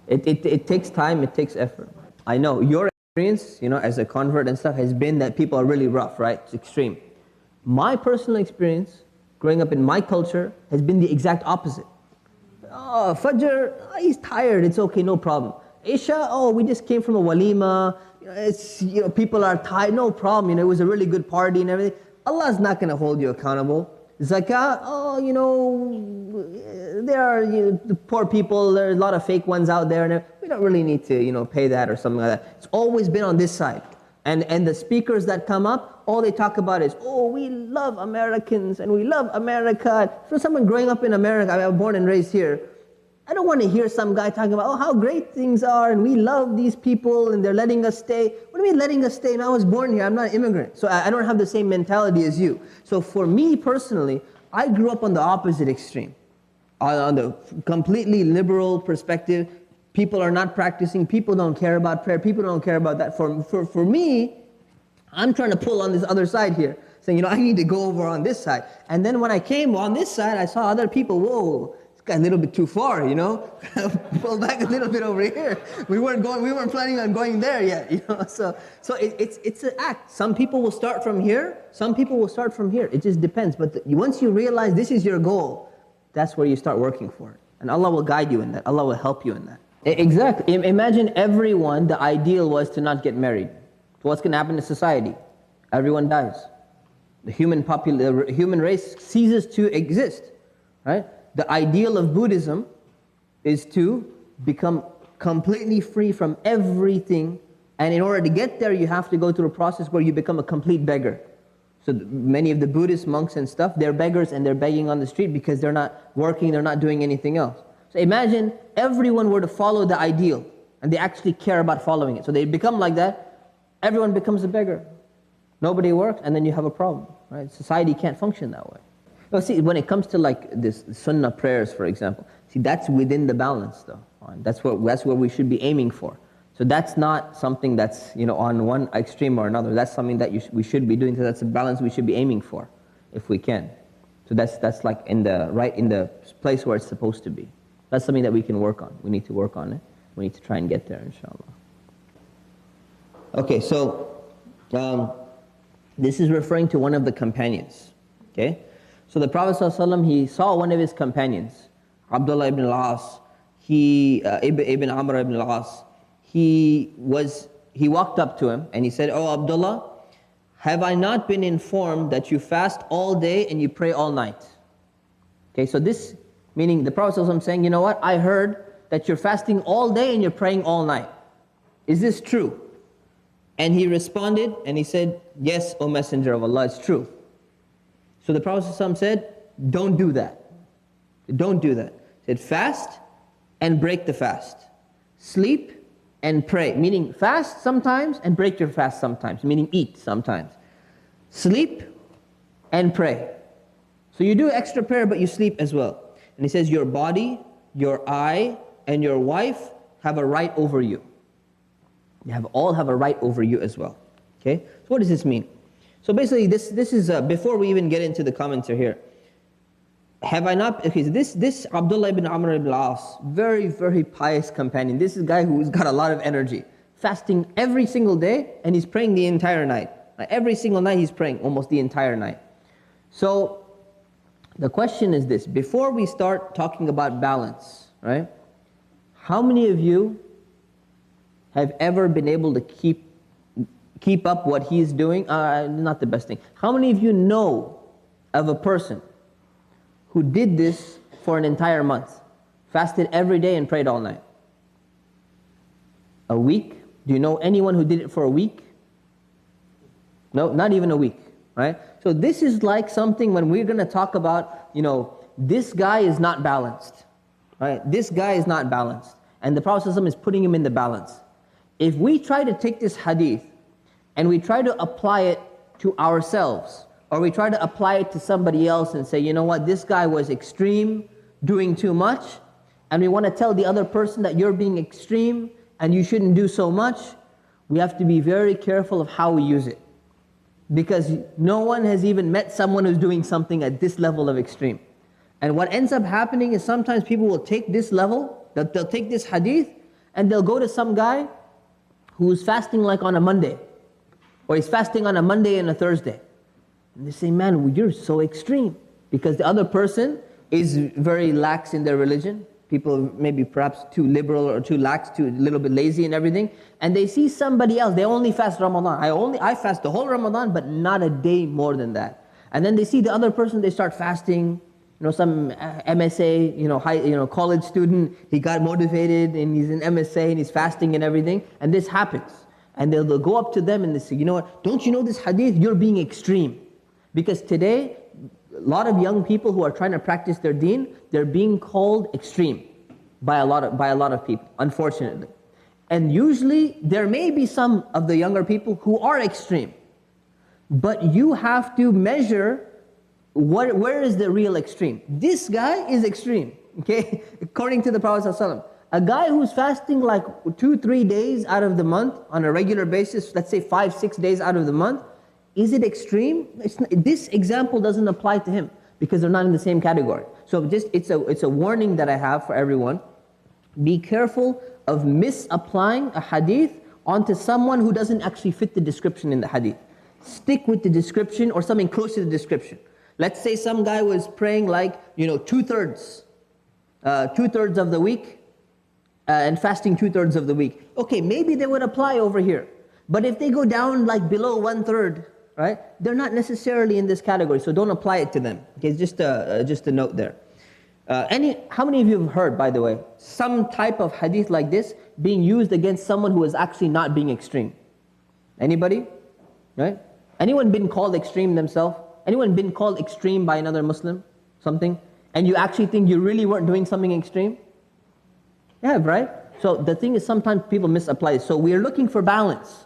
It takes time, it takes effort. I know your experience, as a convert and stuff, has been that people are really rough, right? It's extreme. My personal experience, growing up in my culture, has been the exact opposite. Oh, Fajr, he's tired, it's okay, no problem. Isha, we just came from a walima, people are tired, no problem, it was a really good party and everything. Allah's not going to hold you accountable. Zakah, there are the poor people, there's a lot of fake ones out there, and don't really need to, pay that or something like that. It's always been on this side. And the speakers that come up, all they talk about is, oh, we love Americans and we love America. For someone growing up in America, I was born and raised here, I don't want to hear some guy talking about, oh, how great things are and we love these people and they're letting us stay. What do you mean letting us stay? And I was born here, I'm not an immigrant. So I don't have the same mentality as you. So for me personally, I grew up on the opposite extreme. On the completely liberal perspective, people are not practicing, people don't care about prayer, people don't care about that. For me, I'm trying to pull on this other side here, saying, I need to go over on this side. And then when I came on this side, I saw other people, whoa, this guy's a little bit too far, pull back a little bit over here. We weren't planning on going there yet, So it's an act. Some people will start from here, some people will start from here. It just depends. But once you realize this is your goal, that's where you start working for it. And Allah will guide you in that. Allah will help you in that. Exactly. Imagine everyone, the ideal was to not get married. So what's going to happen to society? Everyone dies. The human race ceases to exist. Right? The ideal of Buddhism is to become completely free from everything. And in order to get there, you have to go through a process where you become a complete beggar. So many of the Buddhist monks and stuff, they're beggars and they're begging on the street because they're not working, they're not doing anything else. So imagine everyone were to follow the ideal and they actually care about following it. So they become like that, everyone becomes a beggar. Nobody works and then you have a problem, right? Society can't function that way. No, see, when it comes to like this sunnah prayers, for example, see, that's within the balance though. That's what we should be aiming for. So that's not something that's, on one extreme or another. That's something that we should be doing. So that's a balance we should be aiming for, if we can. So that's like in the place where it's supposed to be. That's something that we can work on. We need to work on it. We need to try and get there, inshallah. Okay, so this is referring to one of the companions. Okay, so the Prophet ﷺ, he saw one of his companions, Abdullah ibn al-As, Ibn Amr ibn al-As. He walked up to him and he said, "Oh Abdullah, have I not been informed that you fast all day and you pray all night?" Okay, so this, meaning the Prophet ﷺ saying, you know what, I heard that you're fasting all day and you're praying all night. Is this true? And he responded and he said, "Yes, O Messenger of Allah, it's true." So the Prophet ﷺ said, don't do that. Don't do that. He said, fast and break the fast. Sleep and pray, meaning fast sometimes and break your fast sometimes, meaning eat sometimes. Sleep and pray. So you do extra prayer, but you sleep as well. And he says, your body, your eye, and your wife have a right over you. They all have a right over you as well. Okay? So what does this mean? So basically, this is, before we even get into the commentary here, have I not, okay, so this Abdullah ibn Amr ibn al-As, very, very pious companion. This is a guy who's got a lot of energy. Fasting every single day, and he's praying the entire night. Every single night he's praying, almost the entire night. So, the question is this, before we start talking about balance, right? How many of you have ever been able to keep up what he's doing? Not the best thing. How many of you know of a person who did this for an entire month, fasted every day and prayed all night? A week? Do you know anyone who did it for a week? No, not even a week, right? So this is like something when we're going to talk about, this guy is not balanced, right? This guy is not balanced. And the Prophet ﷺ is putting him in the balance. If we try to take this hadith and we try to apply it to ourselves, or we try to apply it to somebody else and say, you know what, this guy was extreme, doing too much, and we want to tell the other person that you're being extreme and you shouldn't do so much, we have to be very careful of how we use it. Because no one has even met someone who's doing something at this level of extreme. And what ends up happening is sometimes people will take this level, they'll take this hadith, and they'll go to some guy who's fasting like on a Monday, or he's fasting on a Monday and a Thursday. And they say, man, you're so extreme. Because the other person is very lax in their religion. People maybe perhaps too liberal or too lax, too a little bit lazy and everything. And they see somebody else, they only fast Ramadan. I fast the whole Ramadan, but not a day more than that. And then they see the other person, they start fasting some MSA, college student, he got motivated and he's in MSA and he's fasting and everything, and this happens. And they'll go up to them and they say, you know what, don't you know this hadith? You're being extreme. Because today, a lot of young people who are trying to practice their deen, they're being called extreme by a lot of people, unfortunately. And usually, there may be some of the younger people who are extreme. But you have to measure where is the real extreme. This guy is extreme, okay? According to the Prophet ﷺ. A guy who's fasting like 2-3 days out of the month on a regular basis, let's say 5-6 days out of the month, is it extreme? This example doesn't apply to him because they're not in the same category. So it's a warning that I have for everyone. Be careful of misapplying a hadith onto someone who doesn't actually fit the description in the hadith. Stick with the description or something close to the description. Let's say some guy was praying like, 2/3 of the week, and fasting 2/3 of the week. Okay, maybe they would apply over here. But if they go down like below 1/3, right, they're not necessarily in this category, so don't apply it to them. Okay, just a note there. How many of you have heard, by the way, some type of hadith like this being used against someone who is actually not being extreme? Anybody? Right? Anyone been called extreme themselves? Anyone been called extreme by another Muslim? Something? And you actually think you really weren't doing something extreme? Yeah, right? So the thing is, sometimes people misapply it. So we're looking for balance.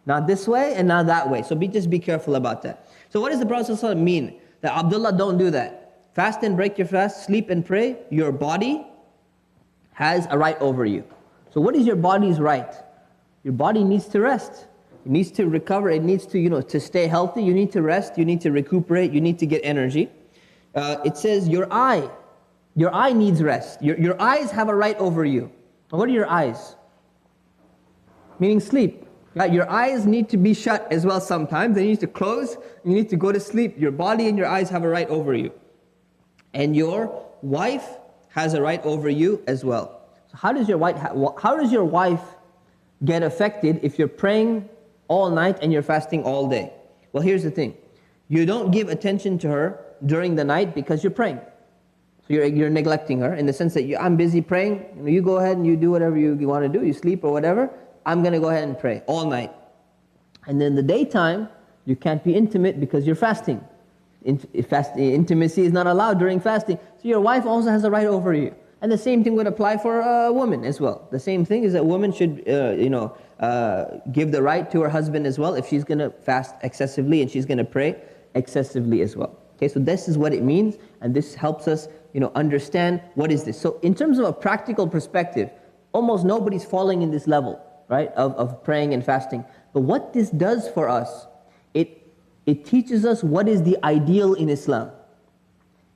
Not this way and not that way. So just be careful about that. So what does the Prophet ﷺ mean? That Abdullah, don't do that. Fast and break your fast, sleep and pray. Your body has a right over you. So what is your body's right? Your body needs to rest. It needs to recover. It needs to, to stay healthy. You need to rest. You need to recuperate. You need to get energy. It says your eye needs rest. Your eyes have a right over you. What are your eyes? Meaning sleep. Right? Your eyes need to be shut as well sometimes. They need to close. You need to go to sleep. Your body and your eyes have a right over you. And your wife has a right over you as well. So how does your wife get affected if you're praying all night and you're fasting all day? Well, here's the thing. You don't give attention to her during the night because you're praying. So you're neglecting her in the sense that I'm busy praying. You go ahead and you do whatever you want to do. You sleep or whatever. I'm going to go ahead and pray all night. And then the daytime, you can't be intimate because you're fasting. Intimacy is not allowed during fasting. So your wife also has a right over you. And the same thing would apply for a woman as well. The same thing is that a woman should, give the right to her husband as well if she's going to fast excessively and she's going to pray excessively as well. Okay, so this is what it means, and this helps us, understand what is this. So in terms of a practical perspective, almost nobody's falling in this level, right, of praying and fasting. But what this does for us, it teaches us what is the ideal in Islam.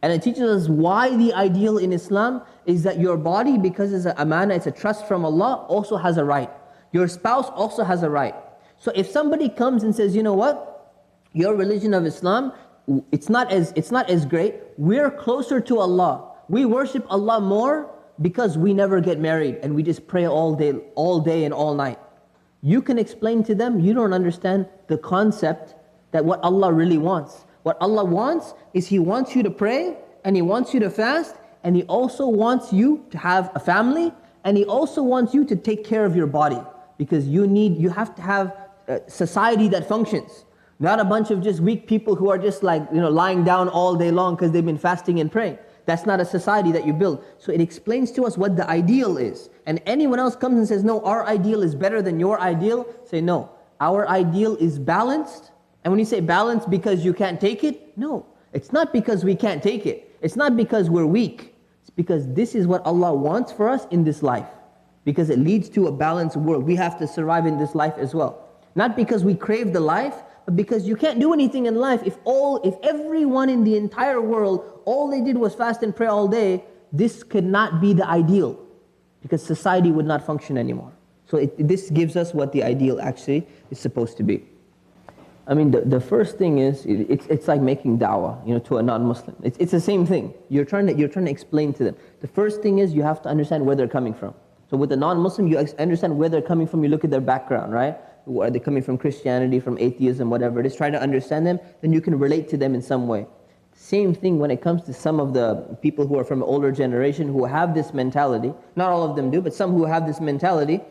And it teaches us why the ideal in Islam is that your body, because it's an amana, it's a trust from Allah, also has a right. Your spouse also has a right. So if somebody comes and says, you know what, your religion of Islam, it's not as great. We're closer to Allah. We worship Allah more because we never get married and we just pray all day and all night. You can explain to them, you don't understand the concept that what Allah really wants. What Allah wants is He wants you to pray and He wants you to fast and He also wants you to have a family and He also wants you to take care of your body because you have to have a society that functions. Not a bunch of just weak people who are just like, lying down all day long because they've been fasting and praying. That's not a society that you build. So it explains to us what the ideal is. And anyone else comes and says, no, our ideal is better than your ideal, say no. Our ideal is balanced. And when you say balanced because you can't take it, no. It's not because we can't take it. It's not because we're weak. It's because this is what Allah wants for us in this life. Because it leads to a balanced world. We have to survive in this life as well. Not because we crave the life, but because you can't do anything in life. If everyone in the entire world, all they did was fast and pray all day, this could not be the ideal. Because society would not function anymore. So this gives us what the ideal actually is supposed to be. I mean, the first thing is, it's like making da'wah, to a non-Muslim. It's the same thing. You're trying to explain to them. The first thing is you have to understand where they're coming from. So with a non-Muslim, you understand where they're coming from. You look at their background, right? Are they coming from Christianity, from atheism, whatever it is? Try to understand them. Then you can relate to them in some way. Same thing when it comes to some of the people who are from an older generation who have this mentality. Not all of them do, but some who have this mentality,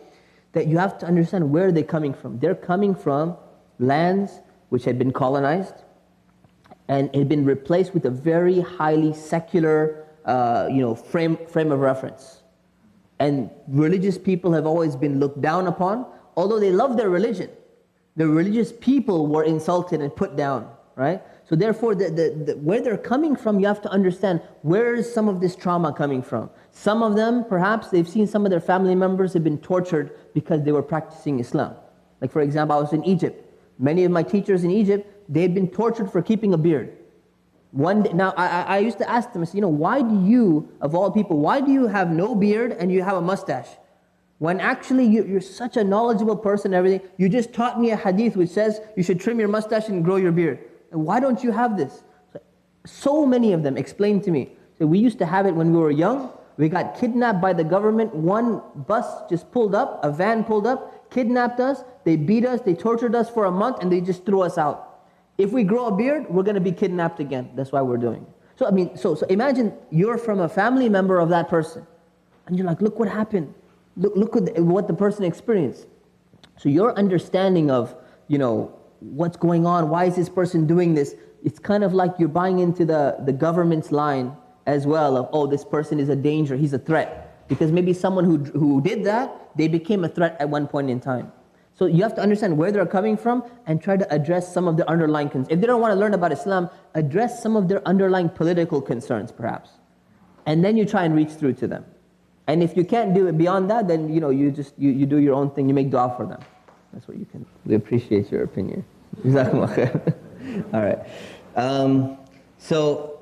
that you have to understand where they're coming from. They're coming from lands which had been colonized and had been replaced with a very highly secular frame of reference. And religious people have always been looked down upon, although they love their religion. The religious people were insulted and put down, right? So therefore, where they're coming from, you have to understand where is some of this trauma coming from. Some of them, perhaps, they've seen some of their family members have been tortured because they were practicing Islam. Like for example, I was in Egypt. Many of my teachers in Egypt, they've been tortured for keeping a beard. One day, now, I used to ask them, I said, why do you, of all people, why do you have no beard and you have a mustache? When actually you're such a knowledgeable person and everything, you just taught me a hadith which says you should trim your mustache and grow your beard. And why don't you have this? So many of them explained to me. So we used to have it when we were young. We got kidnapped by the government. One bus just pulled up, a van pulled up, kidnapped us, they beat us, they tortured us for a month, and they just threw us out. If we grow a beard, we're going to be kidnapped again. That's why we're doing it. So imagine you're from a family member of that person. And you're like, look what happened. Look what the person experienced. So your understanding of, what's going on, why is this person doing this? It's kind of like you're buying into the government's line as well of, oh, this person is a danger, he's a threat. Because maybe someone who did that, they became a threat at one point in time. So you have to understand where they're coming from and try to address some of the underlying concerns. If they don't want to learn about Islam, address some of their underlying political concerns perhaps. And then you try and reach through to them. And if you can't do it beyond that, then you do your own thing, you make dua for them. That's what you can do. We appreciate your opinion. Jazakumullah khair. All right. So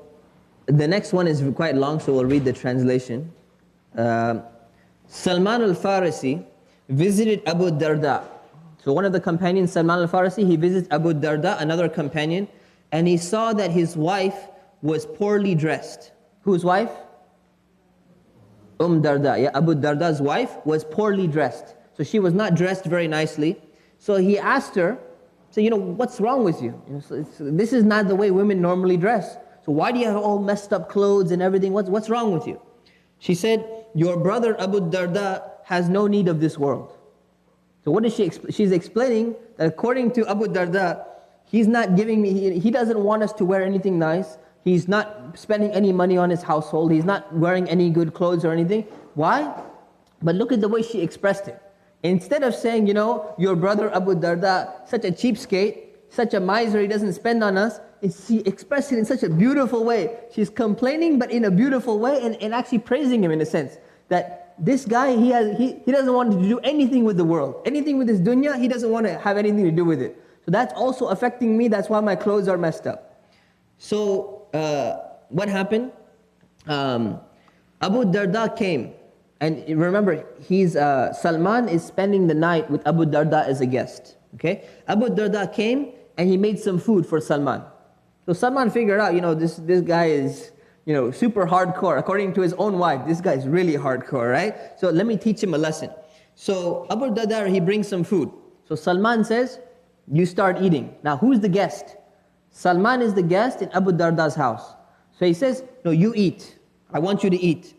the next one is quite long, so we'll read the translation. Salman al-Farisi visited Abu Darda. So one of the companions, Salman al-Farisi, he visits Abu Darda, another companion, and he saw that his wife was poorly dressed. Whose wife? Darda. Yeah, Abu Darda's wife was poorly dressed. So she was not dressed very nicely. So he asked her, what's wrong with you? This is not the way women normally dress. So why do you have all messed up clothes and everything? What's wrong with you? She said, your brother Abu Darda has no need of this world. So what is she? She's explaining that according to Abu Darda, he's not giving me, he doesn't want us to wear anything nice. He's not spending any money on his household. He's not wearing any good clothes or anything. Why? But look at the way she expressed it. Instead of saying, your brother Abu Darda, such a cheapskate, such a miser, he doesn't spend on us, she expressed it in such a beautiful way. She's complaining, but in a beautiful way, and actually praising him in a sense. That this guy, he doesn't want to do anything with the world. Anything with this dunya, he doesn't want to have anything to do with it. So that's also affecting me, that's why my clothes are messed up. So, what happened? Abu Darda came. And remember, Salman is spending the night with Abu Darda as a guest. Okay? Abu Darda came and he made some food for Salman. So Salman figured out, this guy is, super hardcore. According to his own wife, this guy is really hardcore, right? So let me teach him a lesson. So Abu Darda, he brings some food. So Salman says, you start eating. Now who's the guest? Salman is the guest in Abu Darda's house. So he says, no, you eat. I want you to eat.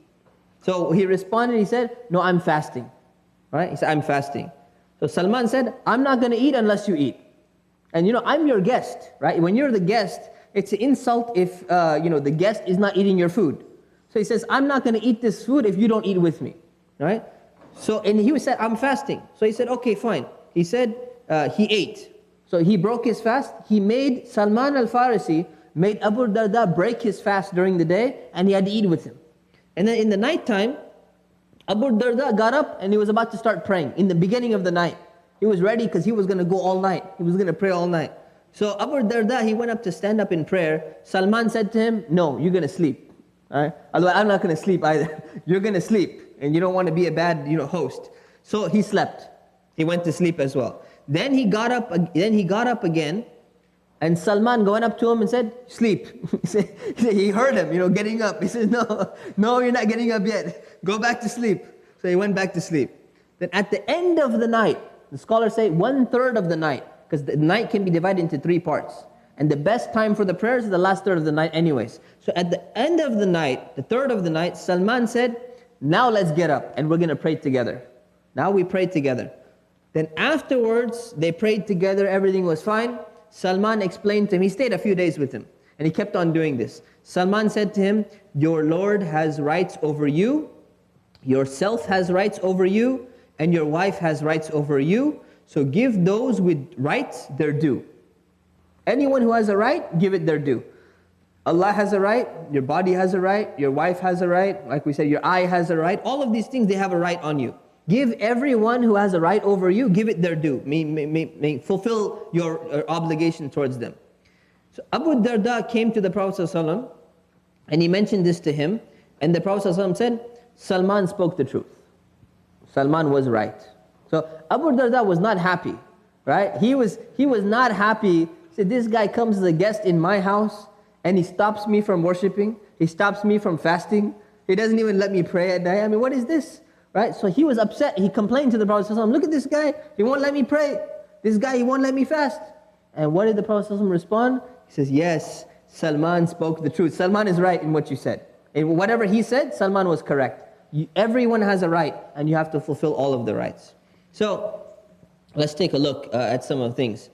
So he responded, he said, no, I'm fasting. Right? He said, I'm fasting. So Salman said, I'm not going to eat unless you eat. And I'm your guest, right? When you're the guest, it's an insult if, the guest is not eating your food. So he says, I'm not going to eat this food if you don't eat with me, right? So, and he said, I'm fasting. So he said, okay, fine. He said, he ate. So he broke his fast. He made, Salman al-Farisi made Abu Darda break his fast during the day, and he had to eat with him. And then in the night time, Abu Darda got up and he was about to start praying in the beginning of the night. He was ready because he was going to go all night. He was going to pray all night. So Abu Darda, he went up to stand up in prayer. Salman said to him, no, you're going to sleep. All right? Otherwise, I'm not going to sleep either. You're going to sleep, and you don't want to be a bad host. So he slept. He went to sleep as well. Then he got up again, and Salman went up to him and said, sleep. He heard him, getting up. He said, no, you're not getting up yet. Go back to sleep. So he went back to sleep. Then at the end of the night, the scholars say 1/3 of the night, because the night can be divided into 3 parts. And the best time for the prayers is the last third of the night anyways. So at the end of the night, the third of the night, Salman said, now let's get up and we're going to pray together. Now we prayed together. Then afterwards, they prayed together, everything was fine. Salman explained to him, he stayed a few days with him, and he kept on doing this. Salman said to him, your Lord has rights over you, yourself has rights over you, and your wife has rights over you. So give those with rights their due. Anyone who has a right, give it their due. Allah has a right, your body has a right, your wife has a right, like we said, your eye has a right. All of these things, they have a right on you. Give everyone who has a right over you, give it their due. Fulfill your obligation towards them. So Abu Darda came to the Prophet ﷺ and he mentioned this to him, and the Prophet ﷺ said, Salman spoke the truth. Salman was right. So Abu Darda was not happy, right? He was not happy. He said, this guy comes as a guest in my house and he stops me from worshiping. He stops me from fasting. He doesn't even let me pray at night. I mean, what is this? Right? So he was upset. He complained to the Prophet ﷺ, look at this guy. He won't let me pray. This guy, he won't let me fast. And what did the Prophet ﷺ respond? He says, yes, Salman spoke the truth. Salman is right in what you said. In whatever he said, Salman was correct. Everyone has a right, and you have to fulfill all of the rights. So let's take a look at some of the things.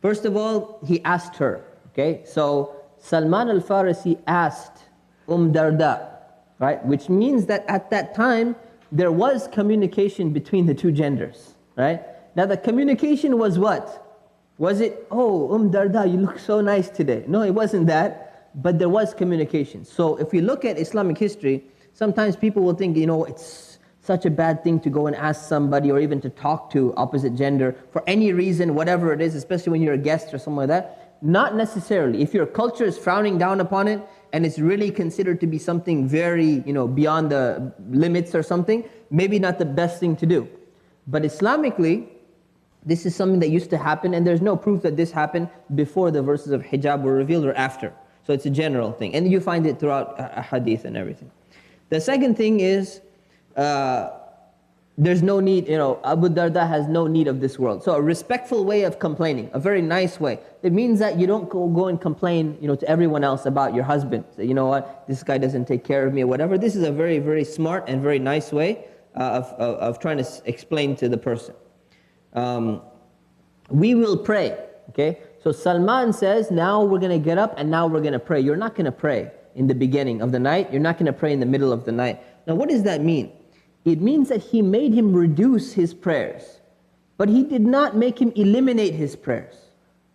First of all, he asked her. Okay, so Salman al-Farisi asked Darda, right? Which means that at that time, there was communication between the two genders, right? Now the communication was what? Was it, oh, Darda, you look so nice today? No, it wasn't that, but there was communication. So if we look at Islamic history, sometimes people will think, it's such a bad thing to go and ask somebody or even to talk to opposite gender for any reason, whatever it is, especially when you're a guest or something like that. Not necessarily. If your culture is frowning down upon it and it's really considered to be something very, beyond the limits or something, maybe not the best thing to do. But Islamically, this is something that used to happen, and there's no proof that this happened before the verses of hijab were revealed or after. So it's a general thing. And you find it throughout hadith and everything. The second thing is, there's no need, Abu Darda has no need of this world. So a respectful way of complaining, a very nice way. It means that you don't go and complain, to everyone else about your husband. Say, you know what, this guy doesn't take care of me or whatever. This is a very, very smart and very nice way of trying to explain to the person. We will pray, okay? So Salman says, now we're going to get up and now we're going to pray. You're not going to pray in the beginning of the night. You're not going to pray in the middle of the night. Now what does that mean? It means that he made him reduce his prayers, but he did not make him eliminate his prayers.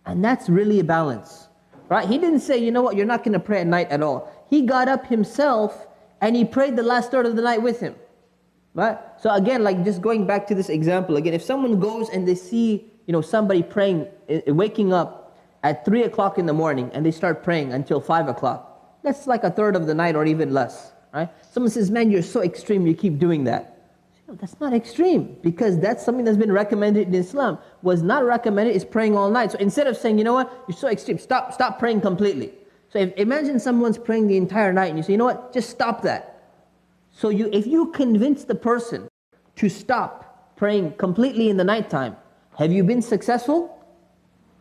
And that's really a balance, right? He didn't say, you know what, you're not going to pray at night at all. He got up himself and he prayed the last third of the night with him, right? So again, like just going back to this example again, if someone goes and they see, somebody praying, waking up at 3 o'clock in the morning and they start praying until 5 o'clock, that's like a third of the night or even less. Right? Someone says, man, you're so extreme, you keep doing that. No, that's not extreme, because that's something that's been recommended in Islam. Was not recommended is praying all night. So instead of saying, you know what, you're so extreme, stop praying completely. So imagine someone's praying the entire night and you say, you know what, just stop that. So if you convince the person to stop praying completely in the nighttime, have you been successful?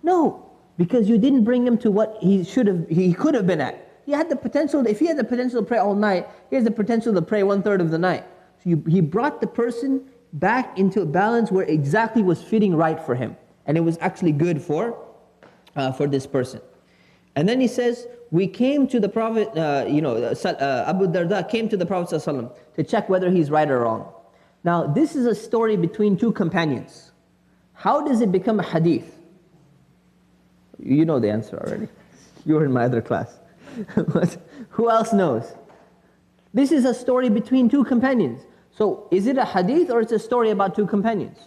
No, because you didn't bring him to what he could have been at. He had the potential, if he had the potential to pray all night, he has the potential to pray 1/3 of the night. So he brought the person back into a balance where exactly was fitting right for him. And it was actually good for this person. And then he says, we came to the Prophet, Abu Darda came to the Prophet ﷺ to check whether he's right or wrong. Now this is a story between two companions. How does it become a hadith? You know the answer already. You were in my other class. Who else knows? This is a story between two companions. So is it a hadith or it's a story about two companions?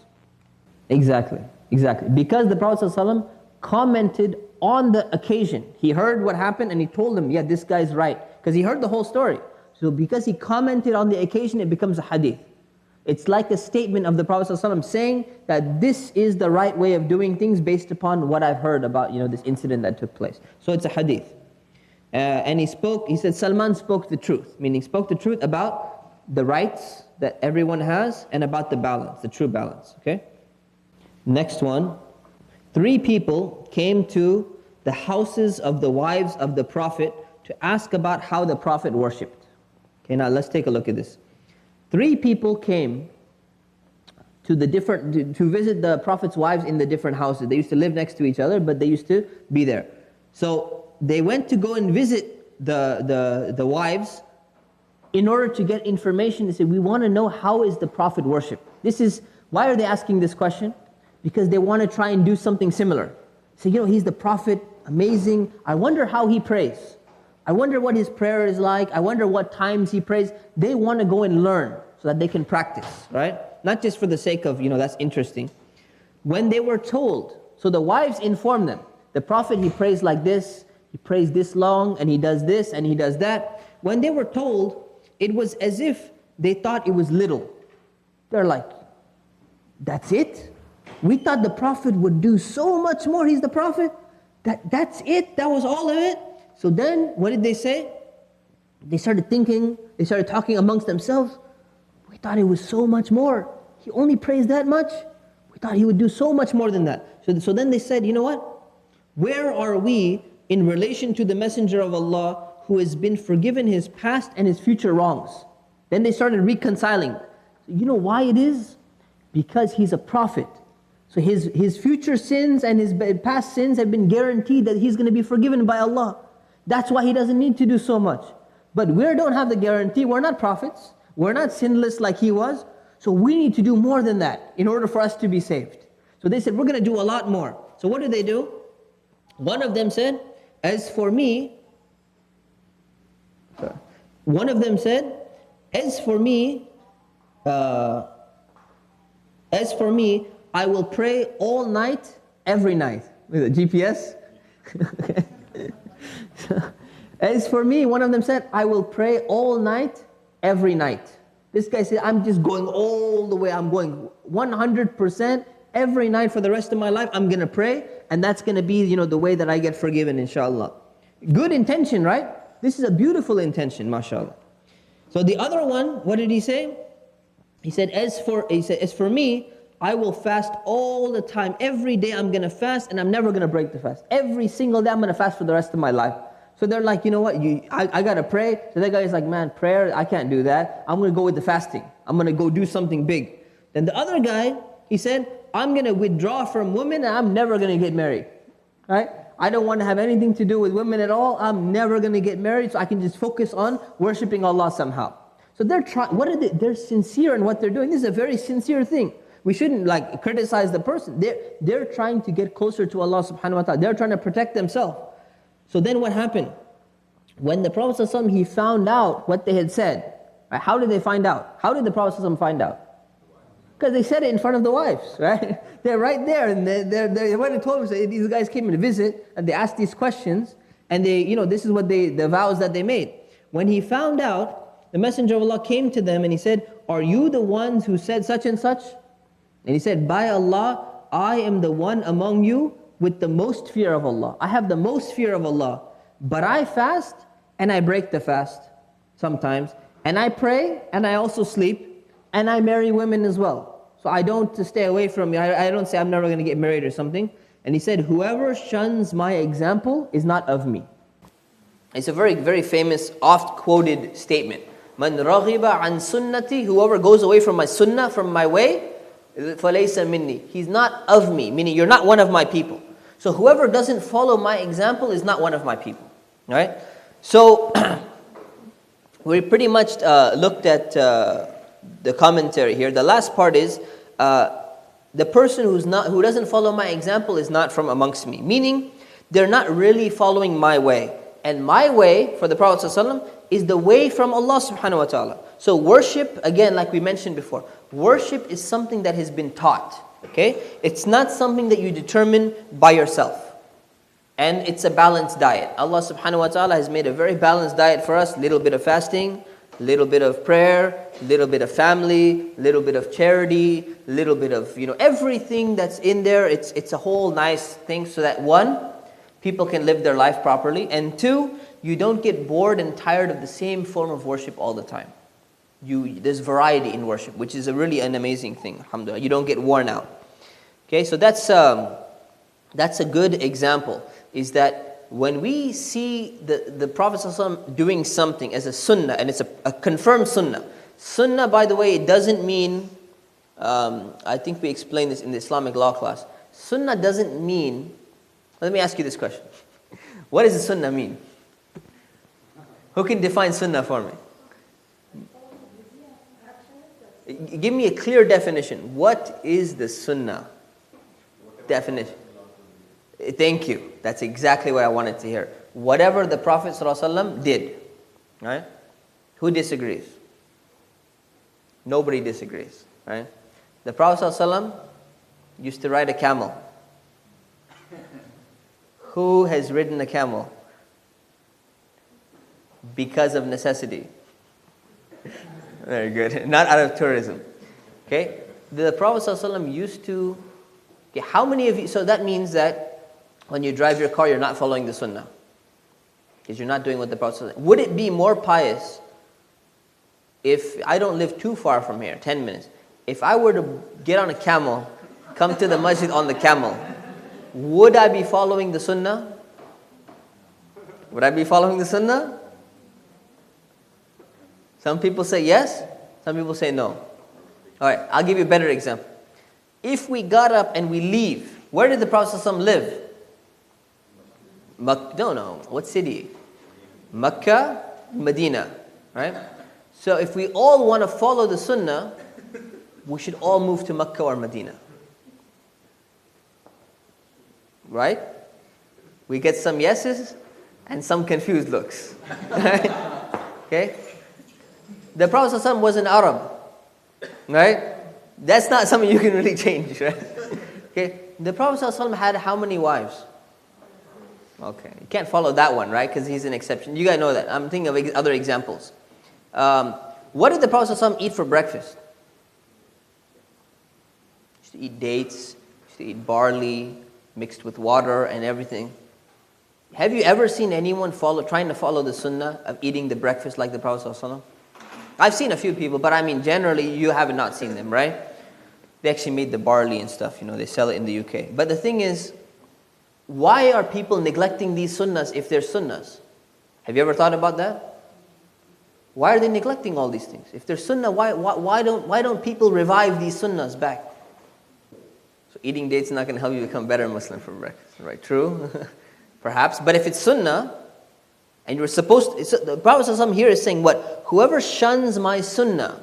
Exactly. Because the Prophet ﷺ commented on the occasion. He heard what happened and he told them, yeah, this guy's right. Because he heard the whole story. So because he commented on the occasion, it becomes a hadith. It's like a statement of the Prophet ﷺ saying that this is the right way of doing things based upon what I've heard about this incident that took place. So it's a hadith. And he said Salman spoke the truth, meaning spoke the truth about the rights that everyone has and about the balance, the true balance, okay? Next one, 3 people came to the houses of the wives of the Prophet to ask about how the Prophet worshipped. Okay, now let's take a look at this. 3 people came to visit the Prophet's wives in the different houses. They used to live next to each other, but they used to be there. So they went to go and visit the wives in order to get information. They said, we want to know how is the Prophet worshipped. Why are they asking this question? Because they want to try and do something similar. Say, he's the Prophet, amazing. I wonder how he prays. I wonder what his prayer is like. I wonder what times he prays. They want to go and learn so that they can practice, right? Not just for the sake of, that's interesting. When they were told, so the wives informed them, the Prophet, he prays like this, he prays this long, and he does this, and he does that. When they were told, it was as if they thought it was little. They're like, that's it? We thought the Prophet would do so much more. He's the Prophet. That's it? That was all of it? So then, what did they say? They started thinking, they started talking amongst themselves. We thought it was so much more. He only prays that much? We thought he would do so much more than that. So then they said, you know what? Where are we in relation to the Messenger of Allah who has been forgiven his past and his future wrongs? Then they started reconciling. You know why it is? Because he's a prophet. So his future sins and his past sins have been guaranteed that he's going to be forgiven by Allah. That's why he doesn't need to do so much. But we don't have the guarantee. We're not prophets. We're not sinless like he was. So we need to do more than that in order for us to be saved. So they said, we're going to do a lot more. So what did they do? One of them said, as for me, I will pray all night, every night. Look at the GPS. As for me, one of them said, I will pray all night, every night. This guy said, I'm just going all the way. I'm going 100% every night for the rest of my life. I'm going to pray, and that's going to be, the way that I get forgiven, inshallah. Good intention, right? This is a beautiful intention, mashallah. So the other one, what did he say? He said, as for me, I will fast all the time. Every day I'm going to fast, and I'm never going to break the fast. Every single day I'm going to fast for the rest of my life. So they're like, you know what, I got to pray. So that guy is like, man, prayer, I can't do that. I'm going to go with the fasting. I'm going to go do something big. Then the other guy, he said, I'm going to withdraw from women, and I'm never going to get married. Right? I don't want to have anything to do with women at all. I'm never going to get married, so I can just focus on worshiping Allah somehow. So they're trying. They're sincere in what they're doing. This is a very sincere thing. We shouldn't criticize the person. They're trying to get closer to Allah subhanahu wa ta'ala. They're trying to protect themselves. So then what happened? When the Prophet ﷺ, he found out what they had said, right? How did they find out? How did the Prophet ﷺ find out? Because they said it in front of the wives, right? They're right there, and they went and told them, these guys came to visit, and they asked these questions, and this is what the vows that they made. When he found out, the Messenger of Allah came to them and he said, are you the ones who said such and such? And he said, by Allah, I am the one among you with the most fear of Allah. I have the most fear of Allah. But I fast and I break the fast sometimes. And I pray and I also sleep. And I marry women as well. So I don't stay away from you. I don't say I'm never going to get married or something. And he said, whoever shuns my example is not of me. It's a very, very famous, oft-quoted statement. Man raghiba an sunnati, whoever goes away from my sunnah, from my way, falaysa minni. He's not of me, meaning you're not one of my people. So whoever doesn't follow my example is not one of my people. Right? So we pretty much looked at the commentary here. The last part is the person who doesn't follow my example is not from amongst me. Meaning they're not really following my way. And my way for the Prophet ﷺ is the way from Allah subhanahu wa ta'ala. So worship, again, like we mentioned before, worship is something that has been taught. Okay? It's not something that you determine by yourself. And it's a balanced diet. Allah subhanahu wa ta'ala has made a very balanced diet for us. Little bit of fasting, little bit of prayer, little bit of family, little bit of charity, little bit of, everything that's in there. It's a whole nice thing so that one, people can live their life properly. And two, you don't get bored and tired of the same form of worship all the time. There's variety in worship, which is really an amazing thing. Alhamdulillah. You don't get worn out. Okay, so that's a good example. is that when we see the Prophet ﷺ doing something as a sunnah, and it's a confirmed sunnah. Sunnah, by the way, it doesn't mean, I think we explained this in the Islamic law class. Sunnah doesn't mean, let me ask you this question. What does the sunnah mean? Who can define sunnah for me? Give me a clear definition. What is the sunnah definition? Thank you. That's exactly what I wanted to hear. Whatever the Prophet ﷺ did. Right? Who disagrees? Nobody disagrees. Right? The Prophet ﷺ used to ride a camel. Who has ridden a camel? Because of necessity. Very good. Not out of tourism. Okay? The Prophet ﷺ used to... Okay, how many of you... So that means that when you drive your car, you're not following the sunnah. Because you're not doing what the Prophet ﷺ... Would it be more pious if I don't live too far from here, 10 minutes, if I were to get on a camel, come to the masjid on the camel, would I be following the sunnah? Would I be following the sunnah? Some people say yes, some people say no. Alright, I'll give you a better example. If we got up and we leave, where did the Prophet ﷺ live? No. What city? Mecca, Medina. Right? So if we all want to follow the sunnah, we should all move to Mecca or Medina. Right? We get some yeses and some confused looks. Right? Okay? The Prophet ﷺ was an Arab. Right? That's not something you can really change. Right? Okay? The Prophet ﷺ had how many wives? Okay, you can't follow that one, right? Because he's an exception. You guys know that. I'm thinking of other examples. What did the Prophet ﷺ eat for breakfast? He used to eat dates, he used to eat barley, mixed with water and everything. Have you ever seen anyone trying to follow the sunnah of eating the breakfast like the Prophet ﷺ? I've seen a few people, but I mean generally you have not seen them, right? They actually made the barley and stuff, they sell it in the UK. But the thing is, why are people neglecting these sunnahs if they're sunnahs? Have you ever thought about that? Why are they neglecting all these things? If they're sunnah, why don't people revive these sunnahs back? So eating dates is not going to help you become a better Muslim for breakfast, right? True? Perhaps. But if it's sunnah, and you're supposed to, the Prophet ﷺ here is saying what? Whoever shuns my sunnah,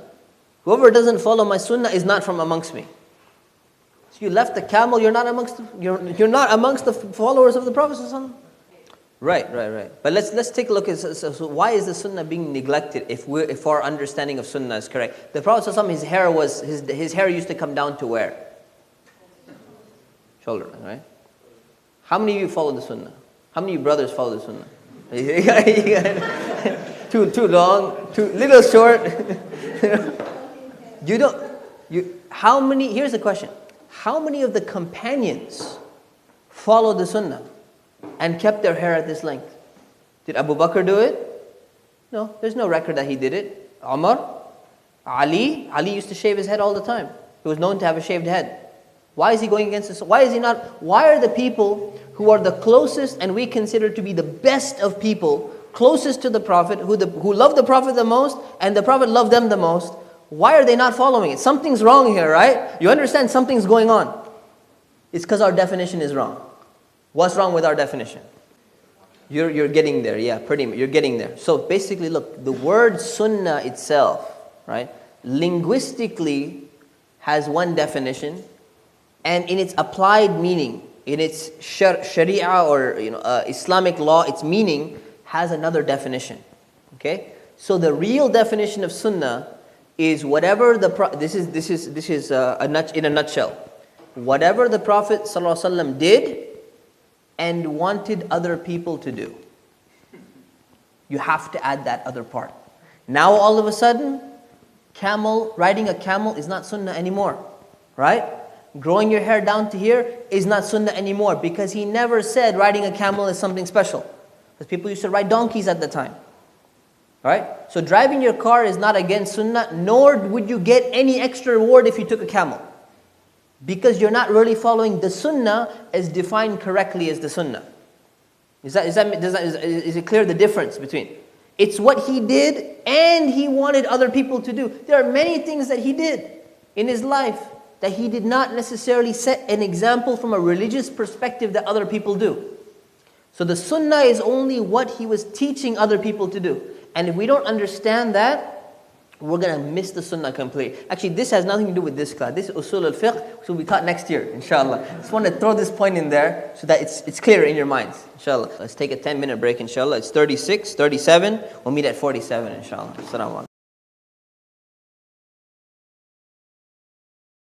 whoever doesn't follow my sunnah is not from amongst me. So you left the camel, you're not amongst the followers of the Prophet ﷺ? Right. But let's take a look at so why is the sunnah being neglected if our understanding of sunnah is correct? The Prophet ﷺ, his hair used to come down to where? Shoulder, right? How many of you follow the sunnah? How many of you brothers follow the sunnah? Too long, too little short. Here's the question. How many of the companions followed the sunnah and kept their hair at this length? Did Abu Bakr do it? No, there's no record that he did it. Umar, Ali used to shave his head all the time. He was known to have a shaved head. Why is he going against this? Why are the people who are the closest and we consider to be the best of people, closest to the Prophet, who love the Prophet the most and the Prophet loved them the most, why are they not following it? Something's wrong here, right? You understand something's going on. It's because our definition is wrong. What's wrong with our definition? You're getting there, yeah, pretty much. You're getting there. So basically, look, the word sunnah itself, right, linguistically has one definition, and in its applied meaning, in its sharia or Islamic law, its meaning has another definition. Okay, so the real definition of sunnah is whatever this is in a nutshell. Whatever the Prophet ﷺ did and wanted other people to do. You have to add that other part. Now all of a sudden, riding a camel is not sunnah anymore. Right? Growing your hair down to here is not sunnah anymore because he never said riding a camel is something special. Because people used to ride donkeys at the time. Right? So driving your car is not against sunnah, nor would you get any extra reward if you took a camel. Because you're not really following the sunnah as defined correctly as the sunnah. Is it clear the difference between? It's what he did and he wanted other people to do. There are many things that he did in his life that he did not necessarily set an example from a religious perspective that other people do. So the sunnah is only what he was teaching other people to do. And if we don't understand that, we're going to miss the sunnah completely. Actually, this has nothing to do with this class. This is usul al-fiqh, which will be taught next year, inshallah. Just want to throw this point in there so that it's clear in your minds, inshallah. Let's take a 10-minute break, inshallah. It's 36, 37. We'll meet at 47, inshallah. Assalamu alaikum.